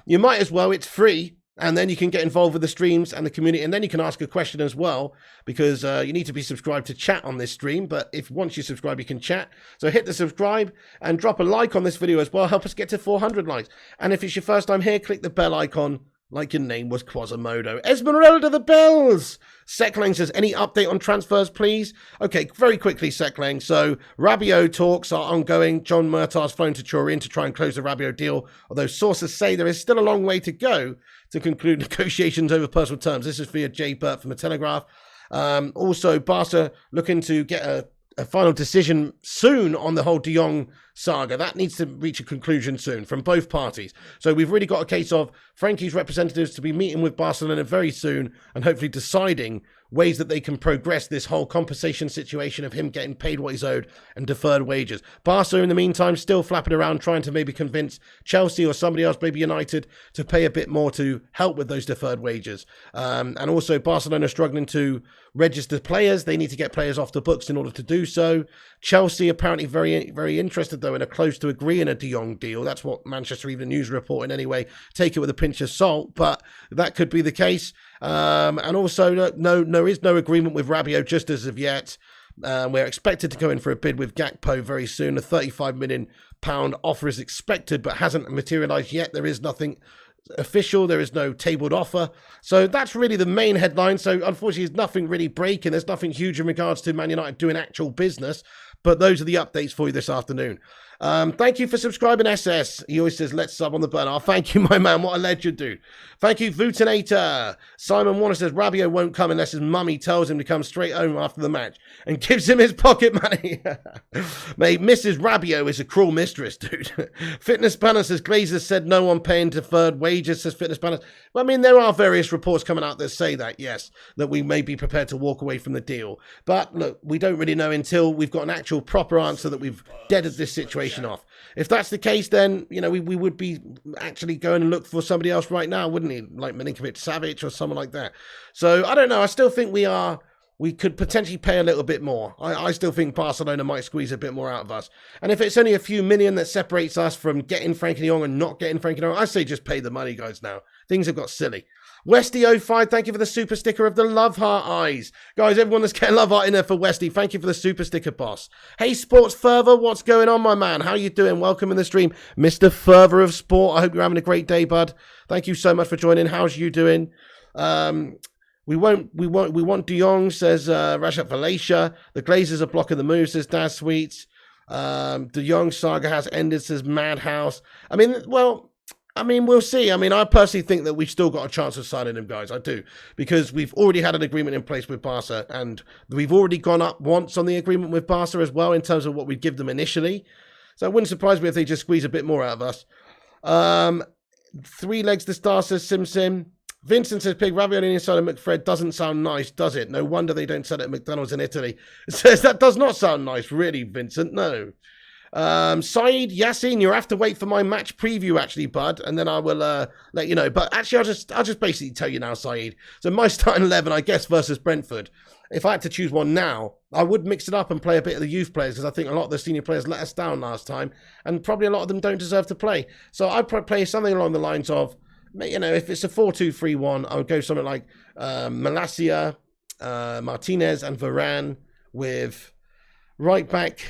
You might as well. It's free. And then you can get involved with the streams and the community. And then you can ask a question as well, because you need to be subscribed to chat on this stream. But if once you subscribe, you can chat. So hit the subscribe and drop a like on this video as well. Help us get to 400 likes. And if it's your first time here, click the bell icon like your name was Quasimodo. Esmeralda the Bells! Seklang says, any update on transfers, please? Okay, very quickly, Seklang. So, Rabiot talks are ongoing. John Murtaugh's flown to Turin to try and close the Rabiot deal, although sources say there is still a long way to go to conclude negotiations over personal terms. This is via Jay Burt from The Telegraph. Also, Barca looking to get a final decision soon on the whole De Jong saga. That needs to reach a conclusion soon from both parties. So we've really got a case of Frankie's representatives to be meeting with Barcelona very soon and hopefully deciding ways that they can progress this whole compensation situation of him getting paid what he's owed and deferred wages. Barca, in the meantime, still flapping around trying to maybe convince Chelsea or somebody else, maybe United, to pay a bit more to help with those deferred wages. And also Barcelona struggling to register players. They need to get players off the books in order to do so. Chelsea apparently very, very interested, though, and are close to agreeing a De Jong deal. That's what Manchester Evening News are reporting anyway. Take it with a pinch of salt, but that could be the case. And also, there is no agreement with Rabiot just as of yet. We're expected to go in for a bid with Gakpo very soon. A £35 million offer is expected, but hasn't materialised yet. There is nothing official. There is no tabled offer. So that's really the main headline. So unfortunately, there's nothing really breaking. There's nothing huge in regards to Man United doing actual business. But those are the updates for you this afternoon. Thank you for subscribing, SS. He always says, let's sub on the button. Oh, thank you, my man. What a legend, dude. Thank you, Vutinator. Simon Warner says, Rabiot won't come unless his mummy tells him to come straight home after the match and gives him his pocket money. Mate, Mrs. Rabiot is a cruel mistress, dude. Fitness Banner says, Glazers said no one paying deferred wages, says Fitness Banner. Well, I mean, there are various reports coming out that say that, yes, that we may be prepared to walk away from the deal. But look, we don't really know until we've got an actual proper answer that we've deaded this situation off. If that's the case, then, you know, we would be actually going and look for somebody else right now, wouldn't he? Like Milinkovic Savic or someone like that. So, I don't know. I still think we could potentially pay a little bit more. I still think Barcelona might squeeze a bit more out of us. And if it's only a few million that separates us from getting Frankie de Jong and not getting Frankie de Jong, I say just pay the money, guys, now. Things have got silly. Westy05, thank you for the super sticker of the love heart eyes. Guys, everyone that's getting love heart in there for Westy, thank you for the super sticker, boss. Hey, Sports Fervor, what's going on, my man? How you doing? Welcome in the stream. Mr. Fervor of Sport, I hope you're having a great day, bud. Thank you so much for joining. How's you doing? We want De Jong, says Rashad Valacia. The Glazers are blocking the move, says Daz Sweets. De Jong saga has ended, says Madhouse. I mean, we'll see. I mean, I personally think that we've still got a chance of signing him, guys. I do. Because we've already had an agreement in place with Barca, and we've already gone up once on the agreement with Barca as well in terms of what we'd give them initially. So it wouldn't surprise me if they just squeeze a bit more out of us. Three Legs the Star, says Sim. Vincent says, Pig, ravioli inside of McFred doesn't sound nice, does it? No wonder they don't sell it at McDonald's in Italy. It says, that does not sound nice, really, Vincent. No. Saeed Yassin, you'll have to wait for my match preview, actually, bud, and then I will let you know. But actually, I'll just basically tell you now, Saeed. So my starting 11, I guess, versus Brentford. If I had to choose one now, I would mix it up and play a bit of the youth players, because I think a lot of the senior players let us down last time, and probably a lot of them don't deserve to play. So I'd probably play something along the lines of, you know, if it's a 4-2-3-1, I would go something like Malacia, Martinez, and Varane with right back.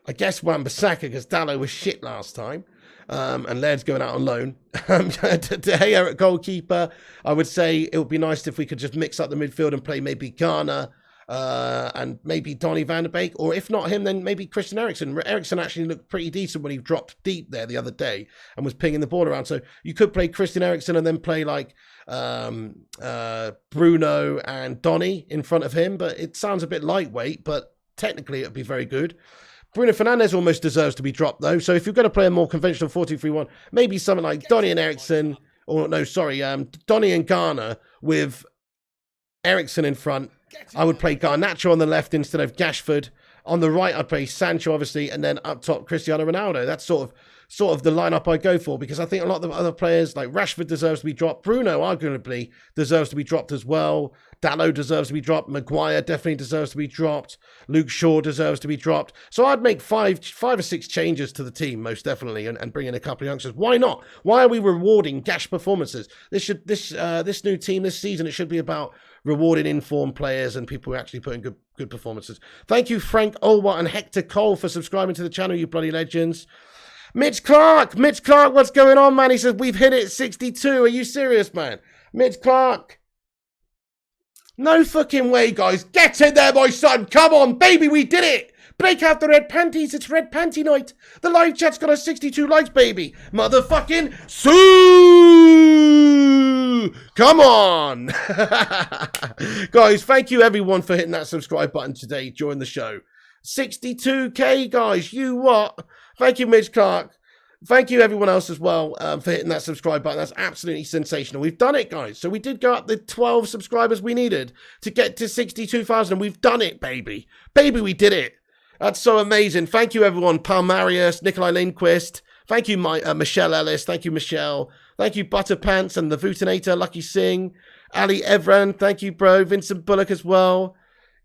I guess Wan-Bissaka, because Dallo was shit last time. And Laird's going out on loan. De Gea at goalkeeper. I would say it would be nice if we could just mix up the midfield and play maybe Ghana and maybe Donny van de Beek. Or if not him, then maybe Christian Eriksen. Eriksen actually looked pretty decent when he dropped deep there the other day and was pinging the ball around. So you could play Christian Eriksen and then play like Bruno and Donny in front of him. But it sounds a bit lightweight, but technically it would be very good. Bruno Fernandes almost deserves to be dropped, though. So if you're going to play a more conventional 4-2-3-1, maybe something like Donny and Eriksen, or no, sorry, Donny and Ghana with Eriksen in front. I would play Garnacho on the left instead of Gashford. On the right, I'd play Sancho, obviously, and then up top, Cristiano Ronaldo. That's sort of sort of the lineup I go for, because I think a lot of the other players, like Rashford deserves to be dropped. Bruno arguably deserves to be dropped as well. Dalot deserves to be dropped. Maguire definitely deserves to be dropped. Luke Shaw deserves to be dropped. So I'd make five or six changes to the team, most definitely, and bring in a couple of youngsters. Why not? Why are we rewarding gash performances? This new team this season, it should be about rewarding informed players and people who actually put in good performances. Thank you, Frank Olwa and Hector Cole, for subscribing to the channel, you bloody legends. Mitch Clark, what's going on, man? He says, we've hit it, 62. Are you serious, man? Mitch Clark. No fucking way, guys. Get in there, my son. Come on, baby, we did it. Break out the red panties. It's red panty night. The live chat's got us 62 likes, baby. Motherfucking Sue. Come on. Guys, thank you, everyone, for hitting that subscribe button today during the show. 62K, guys. You what? Thank you, Mitch Clark. Thank you, everyone else as well, for hitting that subscribe button. That's absolutely sensational. We've done it, guys. So we did go up the 12 subscribers we needed to get to 62,000. We've done it, baby. Baby, we did it. That's so amazing. Thank you, everyone. Palmarius, Nikolai Lindquist. Thank you, Michelle Ellis. Thank you, Michelle. Thank you, Butterpants and the Vutinator, Lucky Singh. Ali Evran. Thank you, bro. Vincent Bullock as well.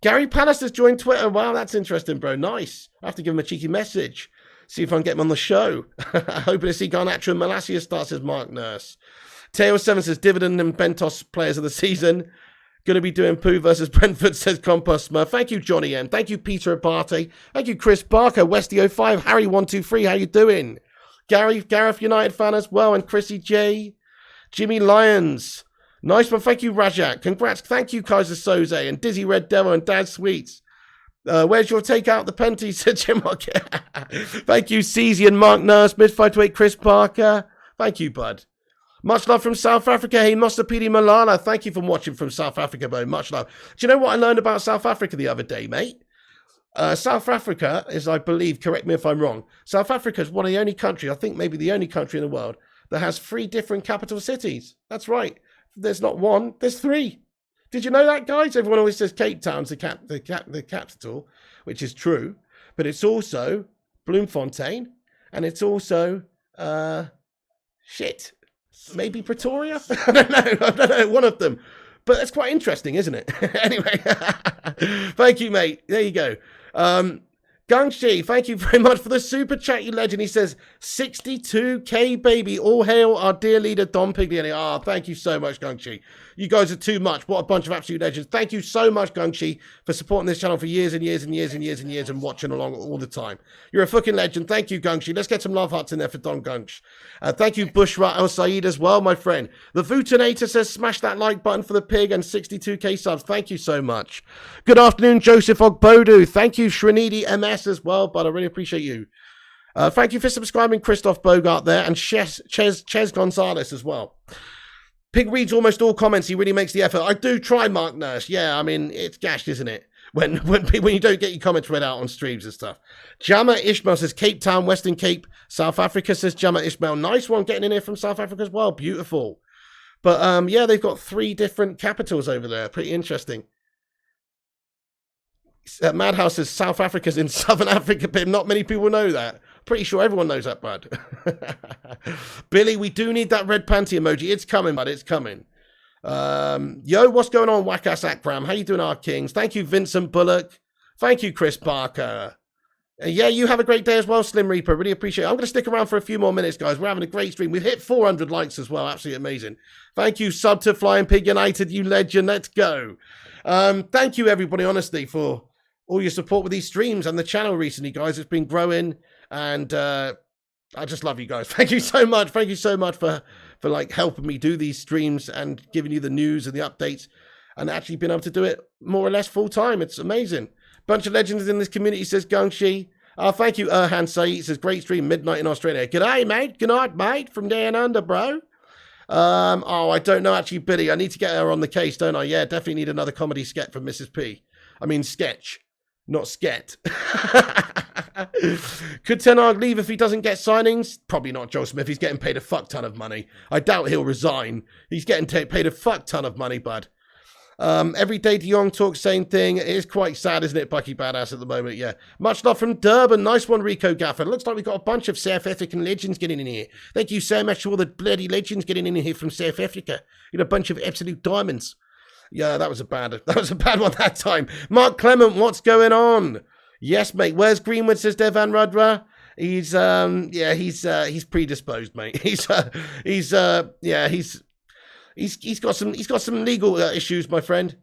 Gary Palace has joined Twitter. Wow, that's interesting, bro. Nice. I have to give him a cheeky message. See if I can get him on the show. Hoping to see Garnacho and Malacia start, says Mark Nurse. Teo7 says Dividend and Bentos players of the season. Going to be doing Pooh versus Brentford, says Compost Smurf. Thank you, Johnny M. Thank you, Peter Abate. Thank you, Chris Barker, Westy05, Harry123. How you doing? Gareth United fan as well, and Chrissy J. Jimmy Lyons. Nice one. Thank you, Rajak. Congrats. Thank you, Kaiser Soze and Dizzy Red Devil and Dad Sweets. Where's your take out the penty, said Jim. Thank you, Cezi and Mark Nurse, mid-528, Chris Parker. Thank you, bud. Much love from South Africa. Hey, Mostapidi Malala. Thank you for watching from South Africa, bro. Much love. Do you know what I learned about South Africa the other day, mate? South Africa is, I believe, correct me if I'm wrong, South Africa is one of the only countries, I think maybe the only country in the world, that has 3 different capital cities. That's right. There's not one, there's 3. Did you know that, guys? Everyone always says Cape Town's the capital, which is true, but it's also Bloemfontein, and it's also maybe Pretoria. I don't know, one of them. But that's quite interesting, isn't it? Anyway, thank you, mate. There you go. Gangshi, thank you very much for the super chat, you legend. He says, 62K, baby. All hail our dear leader, Don Pigliani. Ah, thank you so much, Gangshi. You guys are too much. What a bunch of absolute legends. Thank you so much, Gangshi, for supporting this channel for years and years and years and years and years and watching along all the time. You're a fucking legend. Thank you, Gangshi. Let's get some love hearts in there for Don Gunch. Thank you, Bushra El Saeed, as well, my friend. The Vutinator says, smash that like button for the pig and 62K subs. Thank you so much. Good afternoon, Joseph Ogbodu. Thank you, Srinidhi MS as well, but I really appreciate you. Thank you for subscribing, Christoph Bogart there, and Ches Gonzalez as well. Pig reads almost all comments. He really makes the effort. I do try, Mark Nurse. Yeah, I mean, it's gashed, isn't it? When you don't get your comments read out on streams and stuff. Jama Ishmael says Cape Town, Western Cape, South Africa, says Jama Ishmael. Nice one getting in here from South Africa as well. Beautiful. But yeah, they've got 3 different capitals over there. Pretty interesting. Madhouse says South Africa's in Southern Africa, but not many people know that. Pretty sure everyone knows that, bud. Billy, we do need that red panty emoji. It's coming, bud. It's coming. Yo, what's going on, Wackass Akram? How you doing, our kings? Thank you, Vincent Bullock. Thank you, Chris Barker. Yeah, you have a great day as well, Slim Reaper. Really appreciate it. I'm going to stick around for a few more minutes, guys. We're having a great stream. We've hit 400 likes as well. Absolutely amazing. Thank you, Sub to Flying Pig United, you legend. Let's go. Thank you, everybody, honestly, for all your support with these streams and the channel recently, guys. It's been growing, and I just love you guys. Thank you so much. Thank you so much for like helping me do these streams and giving you the news and the updates, and actually being able to do it more or less full time. It's amazing. Bunch of legends in this community, says Gangshi. Thank you, Erhan Saeed. Says great stream, midnight in Australia. G'day, mate. Good night, mate. From down under, bro. I don't know, actually, Billy. I need to get her on the case, don't I? Yeah, definitely need another comedy sketch from Mrs. P. I mean, sketch, not sket. Could Ten Hag leave if he doesn't get signings? Probably not, Joe Smith. He's getting paid a fuck ton of money. I doubt he'll resign. He's getting paid a fuck ton of money, bud. Every day De Jong talks same thing. It is quite sad, isn't it, Bucky Badass at the moment? Yeah. Much love from Durban. Nice one, Rico Gaffer. Looks like we've got a bunch of South African legends getting in here. Thank you so much to all the bloody legends getting in here from South Africa. A bunch of absolute diamonds. Yeah, that was a bad one that time. Mark Clement, what's going on? Yes, mate. Where's Greenwood? Says Devan Rudra. He's predisposed, mate. He's got some legal issues, my friend.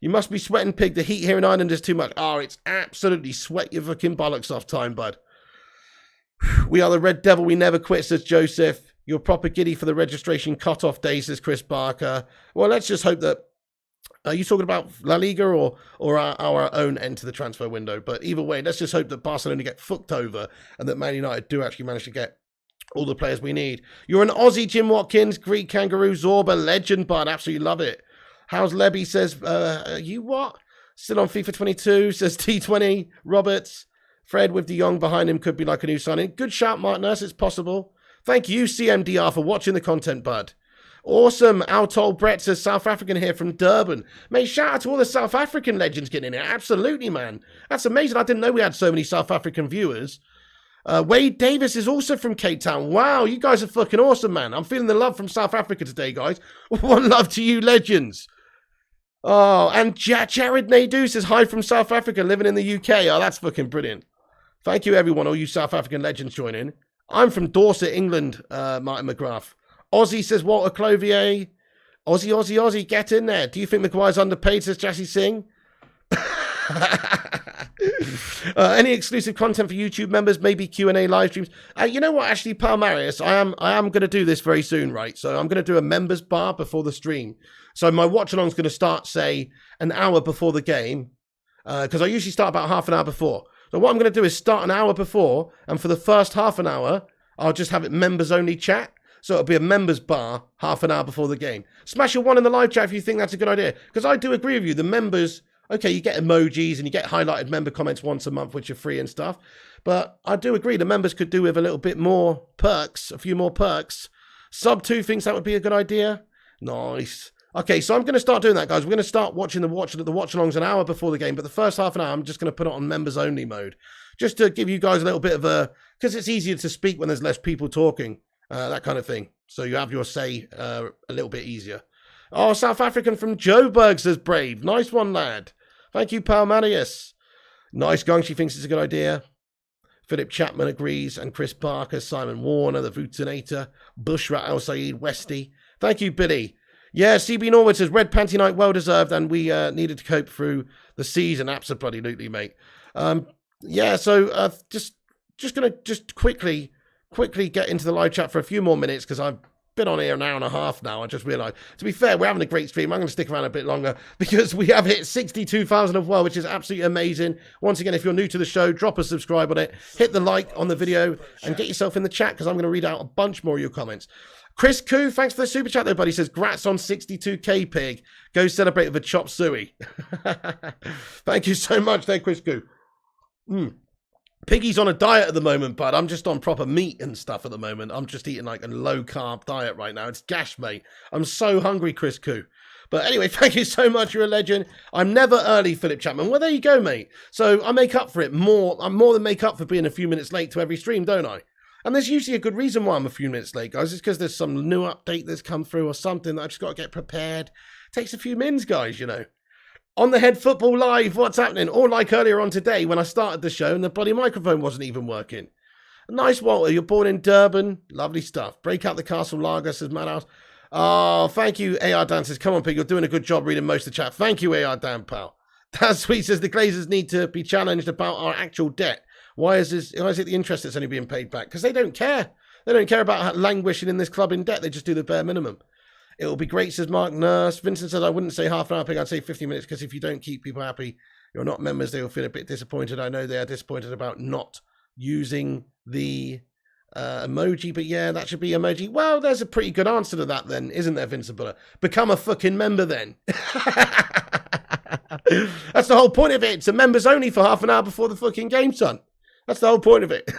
You must be sweating pig. The heat here in Ireland is too much. Oh, it's absolutely sweat your fucking bollocks off time, bud. We are the Red Devil. We never quit, says Joseph. You're proper giddy for the registration cut-off day, says Chris Barker. Well, let's just hope that... Are you talking about La Liga or our own end to the transfer window? But either way, let's just hope that Barcelona get fucked over and that Man United do actually manage to get all the players we need. You're an Aussie, Jim Watkins, Greek Kangaroo, Zorba, legend, bud. Absolutely love it. How's Lebby? Says, you what? Still on FIFA 22, says T20. Roberts. Fred with De Jong behind him could be like a new signing. Good shout, Mark Nurse. It's possible. Thank you, CMDR, for watching the content, bud. Awesome. Altol Brett says South African here from Durban. Mate, shout out to all the South African legends getting in here. Absolutely, man. That's amazing. I didn't know we had so many South African viewers. Wade Davis is also from Cape Town. Wow, you guys are fucking awesome, man. I'm feeling the love from South Africa today, guys. One love to you, legends. Oh, and Jared Naidu says hi from South Africa, living in the UK. Oh, that's fucking brilliant. Thank you, everyone, all you South African legends joining. I'm from Dorset, England, Martin McGrath. Aussie says Walter Clovier. Aussie, get in there. Do you think Maguire's underpaid, says Jassy Singh? Any exclusive content for YouTube members, maybe Q&A live streams? You know what, actually, Pal Marius, I am going to do this very soon, right? So I'm going to do a members bar before the stream. So my watch-along's going to start, say, an hour before the game, because I usually start about half an hour before. So what I'm going to do is start an hour before, and for the first half an hour, I'll just have it members-only chat. So it'll be a members bar half an hour before the game. Smash a 1 in the live chat if you think that's a good idea. Because I do agree with you. The members, okay, you get emojis and you get highlighted member comments once a month, which are free and stuff. But I do agree the members could do with a little bit more perks, a few more perks. Sub 2 thinks that would be a good idea. Nice. Okay, so I'm going to start doing that, guys. We're going to start watching the watch-alongs an hour before the game. But the first half an hour, I'm just going to put it on members-only mode. Just to give you guys a little bit of a... Because it's easier to speak when there's less people talking. That kind of thing. So you have your say a little bit easier. Oh, South African from Joburg, says Brave. Nice one, lad. Thank you, Pal Marius. Nice gang, she thinks it's a good idea. Philip Chapman agrees. And Chris Barker, Simon Warner, the Vutinator, Bushra Al Saeed, Westy. Thank you, Billy. Yeah, CB Norwood says, Red Panty Night, well deserved, and we needed to cope through the season. Absolutely, mate. Yeah, so just going to just quickly get into the live chat for a few more minutes because I've been on here an hour and a half now. I just realised. To be fair, we're having a great stream. I'm going to stick around a bit longer because we have hit 62,000 as well, which is absolutely amazing. Once again, if you're new to the show, drop a subscribe on it, hit the like on the video, and get yourself in the chat because I'm going to read out a bunch more of your comments. Chris Koo, thanks for the super chat, though, buddy. Says, "Grats on 62k, pig. Go celebrate with a chop suey." Thank you so much, there, Chris Koo. Piggy's on a diet at the moment, but I'm just on proper meat and stuff at the moment. I'm just eating like a low-carb diet right now. It's gash, mate. I'm so hungry, Chris Koo. But anyway, thank you so much. You're a legend. I'm never early, Philip Chapman. Well, there you go, mate. So I make up for it more. I'm more than make up for being a few minutes late to every stream, don't I? And there's usually a good reason why I'm a few minutes late, guys. It's because there's some new update that's come through or something that I've just got to get prepared. It takes a few minutes, guys, you know. On the Head Football Live, what's happening? Or like earlier on today when I started the show and the bloody microphone wasn't even working. Nice, Walter. You're born in Durban. Lovely stuff. Break out the Castle Lager, says Madhouse. Oh, thank you, AR Dan says, come on, Pig. You're doing a good job reading most of the chat. Thank you, AR Dan, pal. That's sweet, says the Glazers need to be challenged about our actual debt. Why is it the interest that's only being paid back? Because they don't care. They don't care about languishing in this club in debt. They just do the bare minimum. It'll be great, says Mark Nurse. Vincent says, I wouldn't say half an hour, Pig. I'd say 50 minutes, because if you don't keep people happy, you're not members, they will feel a bit disappointed. I know they are disappointed about not using the emoji, but yeah, that should be emoji. Well, there's a pretty good answer to that then, isn't there, Vincent Buller? Become a fucking member then. That's the whole point of it. It's a members only for half an hour before the fucking game, son. That's the whole point of it.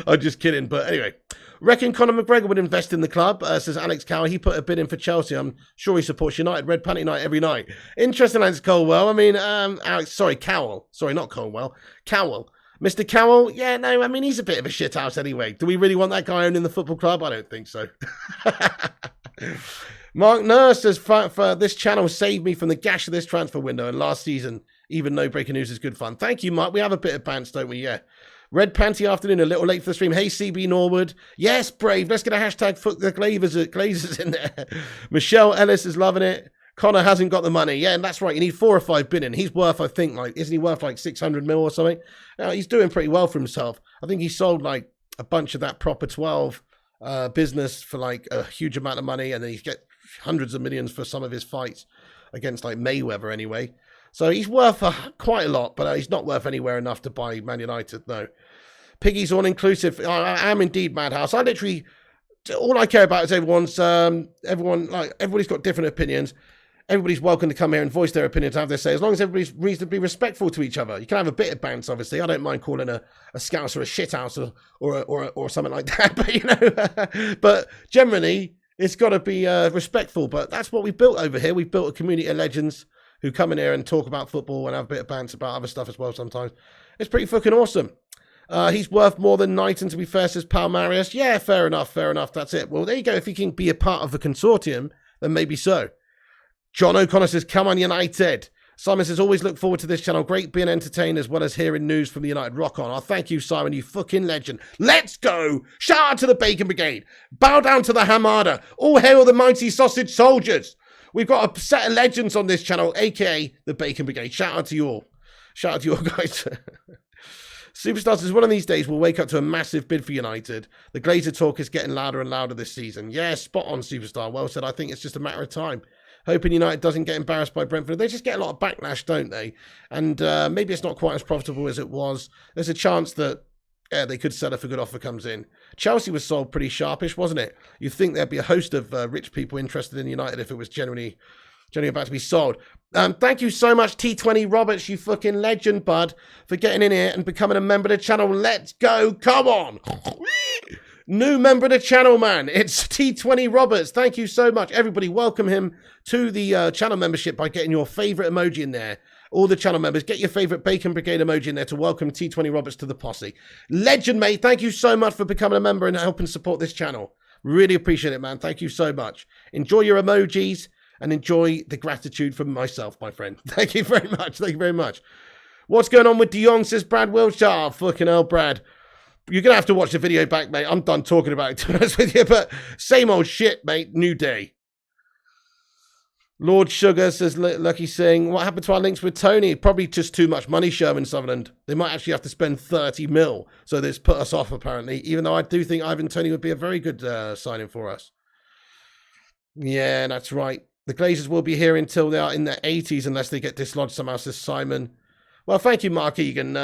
I'm just kidding. But anyway, reckon Conor McGregor would invest in the club, says Alex Cower. He put a bid in for Chelsea. I'm sure he supports United. Red Panty Night every night. Interesting, Alex Colwell. I mean, Cowell. Sorry, not Colwell. Cowell. Mr. Cowell, yeah, no, I mean, he's a bit of a shithouse anyway. Do we really want that guy owning the football club? I don't think so. Mark Nurse says, for this channel saved me from the gash of this transfer window and last season, even though breaking news is good fun. Thank you, Mark. We have a bit of bants, don't we? Yeah. Red Panty Afternoon, a little late for the stream. Hey, CB Norwood. Yes, Brave. Let's get a hashtag fuck the Glazers in there. Michelle Ellis is loving it. Connor hasn't got the money. Yeah, and that's right. You need 4 or 5 bidding. He's worth, I think, isn't he worth 600 mil or something? He's doing pretty well for himself. I think he sold a bunch of that Proper 12 business for a huge amount of money, and then he's get hundreds of millions for some of his fights against Mayweather anyway. So he's worth quite a lot, but he's not worth anywhere enough to buy Man United, no. Piggy's all inclusive. I am indeed Madhouse. All I care about is everybody's got different opinions. Everybody's welcome to come here and voice their opinions, have their say, as long as everybody's reasonably respectful to each other. You can have a bit of bounce, obviously. I don't mind calling a scouse or a shithouse or something like that. But, but generally, it's got to be respectful. But that's what we built over here. We've built a community of legends who come in here and talk about football and have a bit of bounce about other stuff as well sometimes. It's pretty fucking awesome. He's worth more than Knighton, to be fair, says Pal Marius. Yeah, fair enough. That's it. Well, there you go. If he can be a part of the consortium, then maybe so. John O'Connor says, come on, United. Simon says, always look forward to this channel. Great being entertained as well as hearing news from the United. Rock on. Oh, thank you, Simon, you fucking legend. Let's go. Shout out to the Bacon Brigade. Bow down to the Hamada. All hail the mighty sausage soldiers. We've got a set of legends on this channel, a.k.a. the Bacon Brigade. Shout out to you all. Shout out to you all, guys. Superstar says, one of these days we'll wake up to a massive bid for United. The Glazer talk is getting louder and louder this season. Yeah, spot on, Superstar. Well said. I think it's just a matter of time. Hoping United doesn't get embarrassed by Brentford. They just get a lot of backlash, don't they? And maybe it's not quite as profitable as it was. There's a chance that they could sell if a good offer comes in. Chelsea was sold pretty sharpish, wasn't it? You'd think there'd be a host of rich people interested in United if it was generally about to be sold. Thank you so much, T20 Roberts, you fucking legend, bud, for getting in here and becoming a member of the channel. Let's go. Come on. New member of the channel, man. It's T20 Roberts. Thank you so much. Everybody, welcome him to the channel membership by getting your favorite emoji in there. All the channel members, get your favorite Bacon Brigade emoji in there to welcome T20 Roberts to the posse. Legend, mate. Thank you so much for becoming a member and helping support this channel. Really appreciate it, man. Thank you so much. Enjoy your emojis and enjoy the gratitude from myself, my friend. Thank you very much. Thank you very much. What's going on with De Jong, says Brad Wiltshire. Oh, fucking hell, Brad. You're going to have to watch the video back, mate. I'm done talking about it, to be honest with you. But same old shit, mate. New day. Lord Sugar, says Lucky Singh. What happened to our links with Tony? Probably just too much money, Sherman Sutherland. They might actually have to spend 30 mil. So this put us off, apparently. Even though I do think Ivan Toney would be a very good signing for us. Yeah, that's right. The Glazers will be here until they are in their 80s unless they get dislodged somehow, says Simon. Well, thank you, Mark Egan.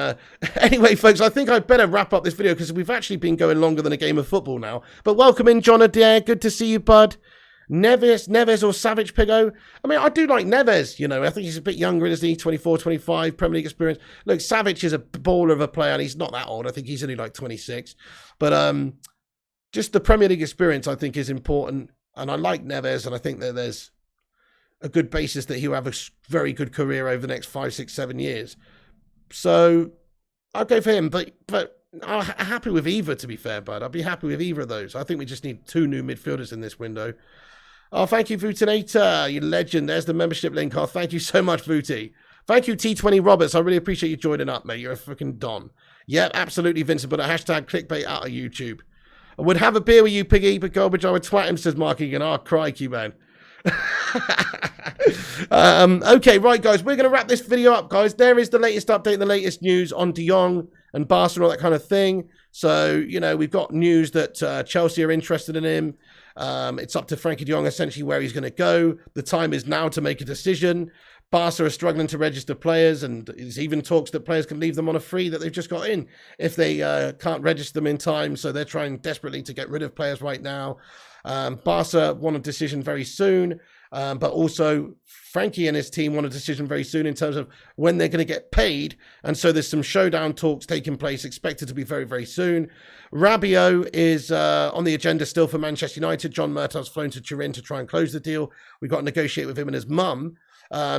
Anyway, folks, I think I'd better wrap up this video because we've actually been going longer than a game of football now. But welcome in, John Adair. Good to see you, bud. Neves or Savage Pigo. I mean, I do like Neves, you know. I think he's a bit younger, isn't he? 24, 25, Premier League experience. Look, Savage is a baller of a player, and he's not that old. I think he's only 26. But just the Premier League experience, I think, is important. And I like Neves, and I think that there's a good basis that he'll have a very good career over the next 5, 6, 7 years. So I'll go for him. But I'm happy with either, to be fair, bud. I'll be happy with either of those. I think we just need 2 new midfielders in this window. Oh, thank you, Vutinator. You legend. There's the membership link. Oh, thank you so much, Vuti. Thank you, T20 Roberts. I really appreciate you joining up, mate. You're a freaking don. Yeah, absolutely, Vincent. But a hashtag clickbait out of YouTube. I would have a beer with you, Piggy, but garbage, I would twat him, says Mark Egan. Oh, crikey, man. Okay, right, guys, we're going to wrap this video up, guys. There is the latest update, the latest news on De Jong and Barca and all that kind of thing. So, you know, we've got news that Chelsea are interested in him. It's up to Frankie De Jong essentially where he's going to go. The time is now to make a decision. Barca are struggling to register players, and there's even talks that players can leave them on a free that they've just got in if they can't register them in time. So they're trying desperately to get rid of players right now. Barca want a decision very soon. But also, Frankie and his team want a decision very soon in terms of when they're going to get paid. And so there's some showdown talks taking place, expected to be very, very soon. Rabiot is on the agenda still for Manchester United. John Murtaugh's flown to Turin to try and close the deal. We've got to negotiate with him and his mum.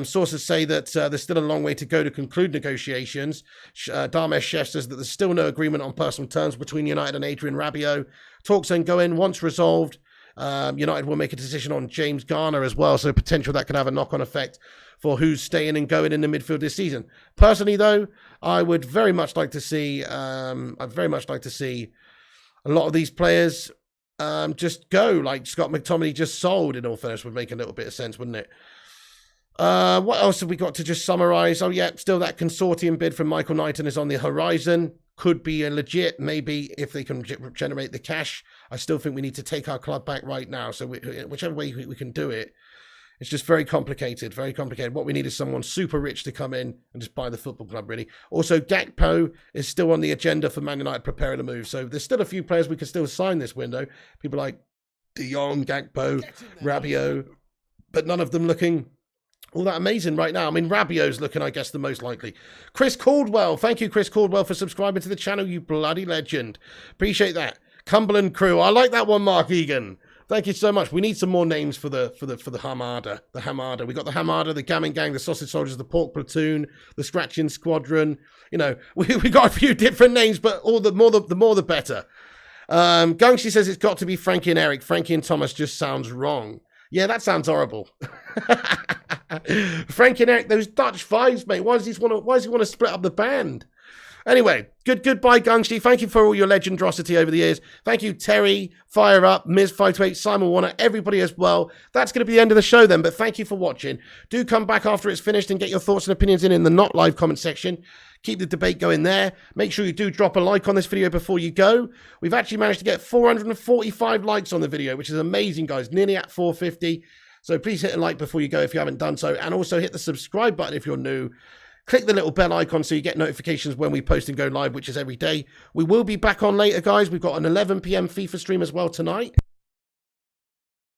Sources say that there's still a long way to go to conclude negotiations. Dharmesh Chef says that there's still no agreement on personal terms between United and Adrian Rabiot. Talks ongoing. Once resolved, United will make a decision on James Garner as well, so potential that could have a knock-on effect for who's staying and going in the midfield this season. Personally, though, I would very much like to see. I'd very much like to see a lot of these players just go. Like Scott McTominay just sold. In all fairness, would make a little bit of sense, wouldn't it? What else have we got to just summarise? Oh, yeah, still that consortium bid from Michael Knighton is on the horizon. Could be a legit, maybe, if they can generate the cash. I still think we need to take our club back right now. So whichever way we can do it, it's just very complicated, very complicated. What we need is someone super rich to come in and just buy the football club, really. Also, Gakpo is still on the agenda for Man United preparing a move. So there's still a few players we can still sign this window. People like De Jong, Gakpo, Rabiot, but none of them looking all that amazing right now. I mean, Rabiot's looking, I guess, the most likely. Chris Caldwell. Thank you, Chris Caldwell, for subscribing to the channel, you bloody legend. Appreciate that. Cumberland Crew. I like that one, Mark Egan. Thank you so much. We need some more names for the Hamada. The Hamada. We got the Hamada, the Gammon Gang, the Sausage Soldiers, the Pork Platoon, the Scratching Squadron. You know, we got a few different names, but all the more the better. Gungshi says it's got to be Frankie and Eric. Frankie and Thomas just sounds wrong. Yeah, that sounds horrible. Frank and Eric, those Dutch vibes, mate. Why does he want to split up the band? Anyway, goodbye, Gungshi. Thank you for all your legendrosity over the years. Thank you, Terry, Fire Up, Ms528, Simon Warner, everybody as well. That's going to be the end of the show then, but thank you for watching. Do come back after it's finished and get your thoughts and opinions in the not live comment section. Keep the debate going there. Make sure you do drop a like on this video before you go. We've actually managed to get 445 likes on the video, which is amazing, guys. Nearly at 450. So please hit a like before you go if you haven't done so. And also hit the subscribe button if you're new. Click the little bell icon so you get notifications when we post and go live, which is every day. We will be back on later, guys. We've got an 11 p.m. FIFA stream as well tonight.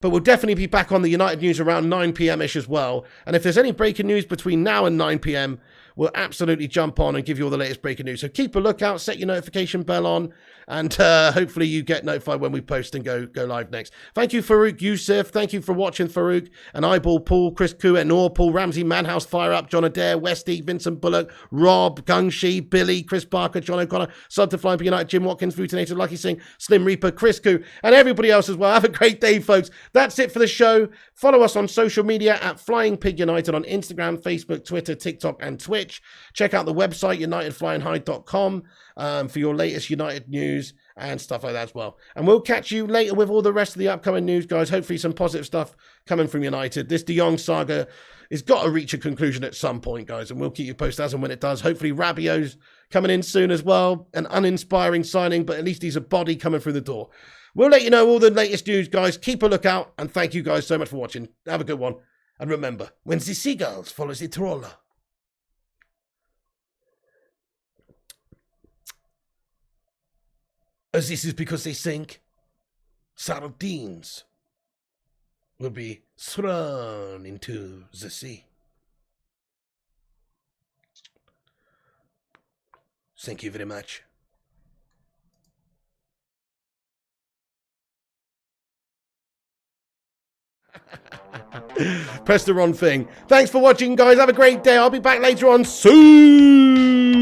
But we'll definitely be back on the United news around 9 p.m.-ish as well. And if there's any breaking news between now and 9 p.m., we'll absolutely jump on and give you all the latest breaking news. So keep a lookout, set your notification bell on, and hopefully you get notified when we post and go live next. Thank you, Farouk Yusuf. Thank you for watching, Farouk. And Eyeball Paul, Chris Kuet, Noor, Paul Ramsey, Manhouse, Fire Up, John Adair, Westy, Vincent Bullock, Rob, Gungshi, Billy, Chris Barker, John O'Connor, Sub to Flying for United, Jim Watkins, Futinator, Lucky Singh, Slim Reaper, Chris Koo, and everybody else as well. Have a great day, folks. That's it for the show. Follow us on social media at Flying Pig United on Instagram, Facebook, Twitter, TikTok, and Twitch. Check out the website, unitedflyandhide.com, for your latest United news and stuff like that as well. And we'll catch you later with all the rest of the upcoming news, guys. Hopefully some positive stuff coming from United. This De Jong saga has got to reach a conclusion at some point, guys, and we'll keep you posted as and when it does. Hopefully Rabiot's coming in soon as well. An uninspiring signing, but at least he's a body coming through the door. We'll let you know all the latest news, guys. Keep a lookout, and thank you guys so much for watching. Have a good one. And remember, when the seagulls follow the trawler, as this is because they think sardines will be thrown into the sea. Thank you very much. Press the wrong thing. Thanks for watching, guys. Have a great day. I'll be back later on soon.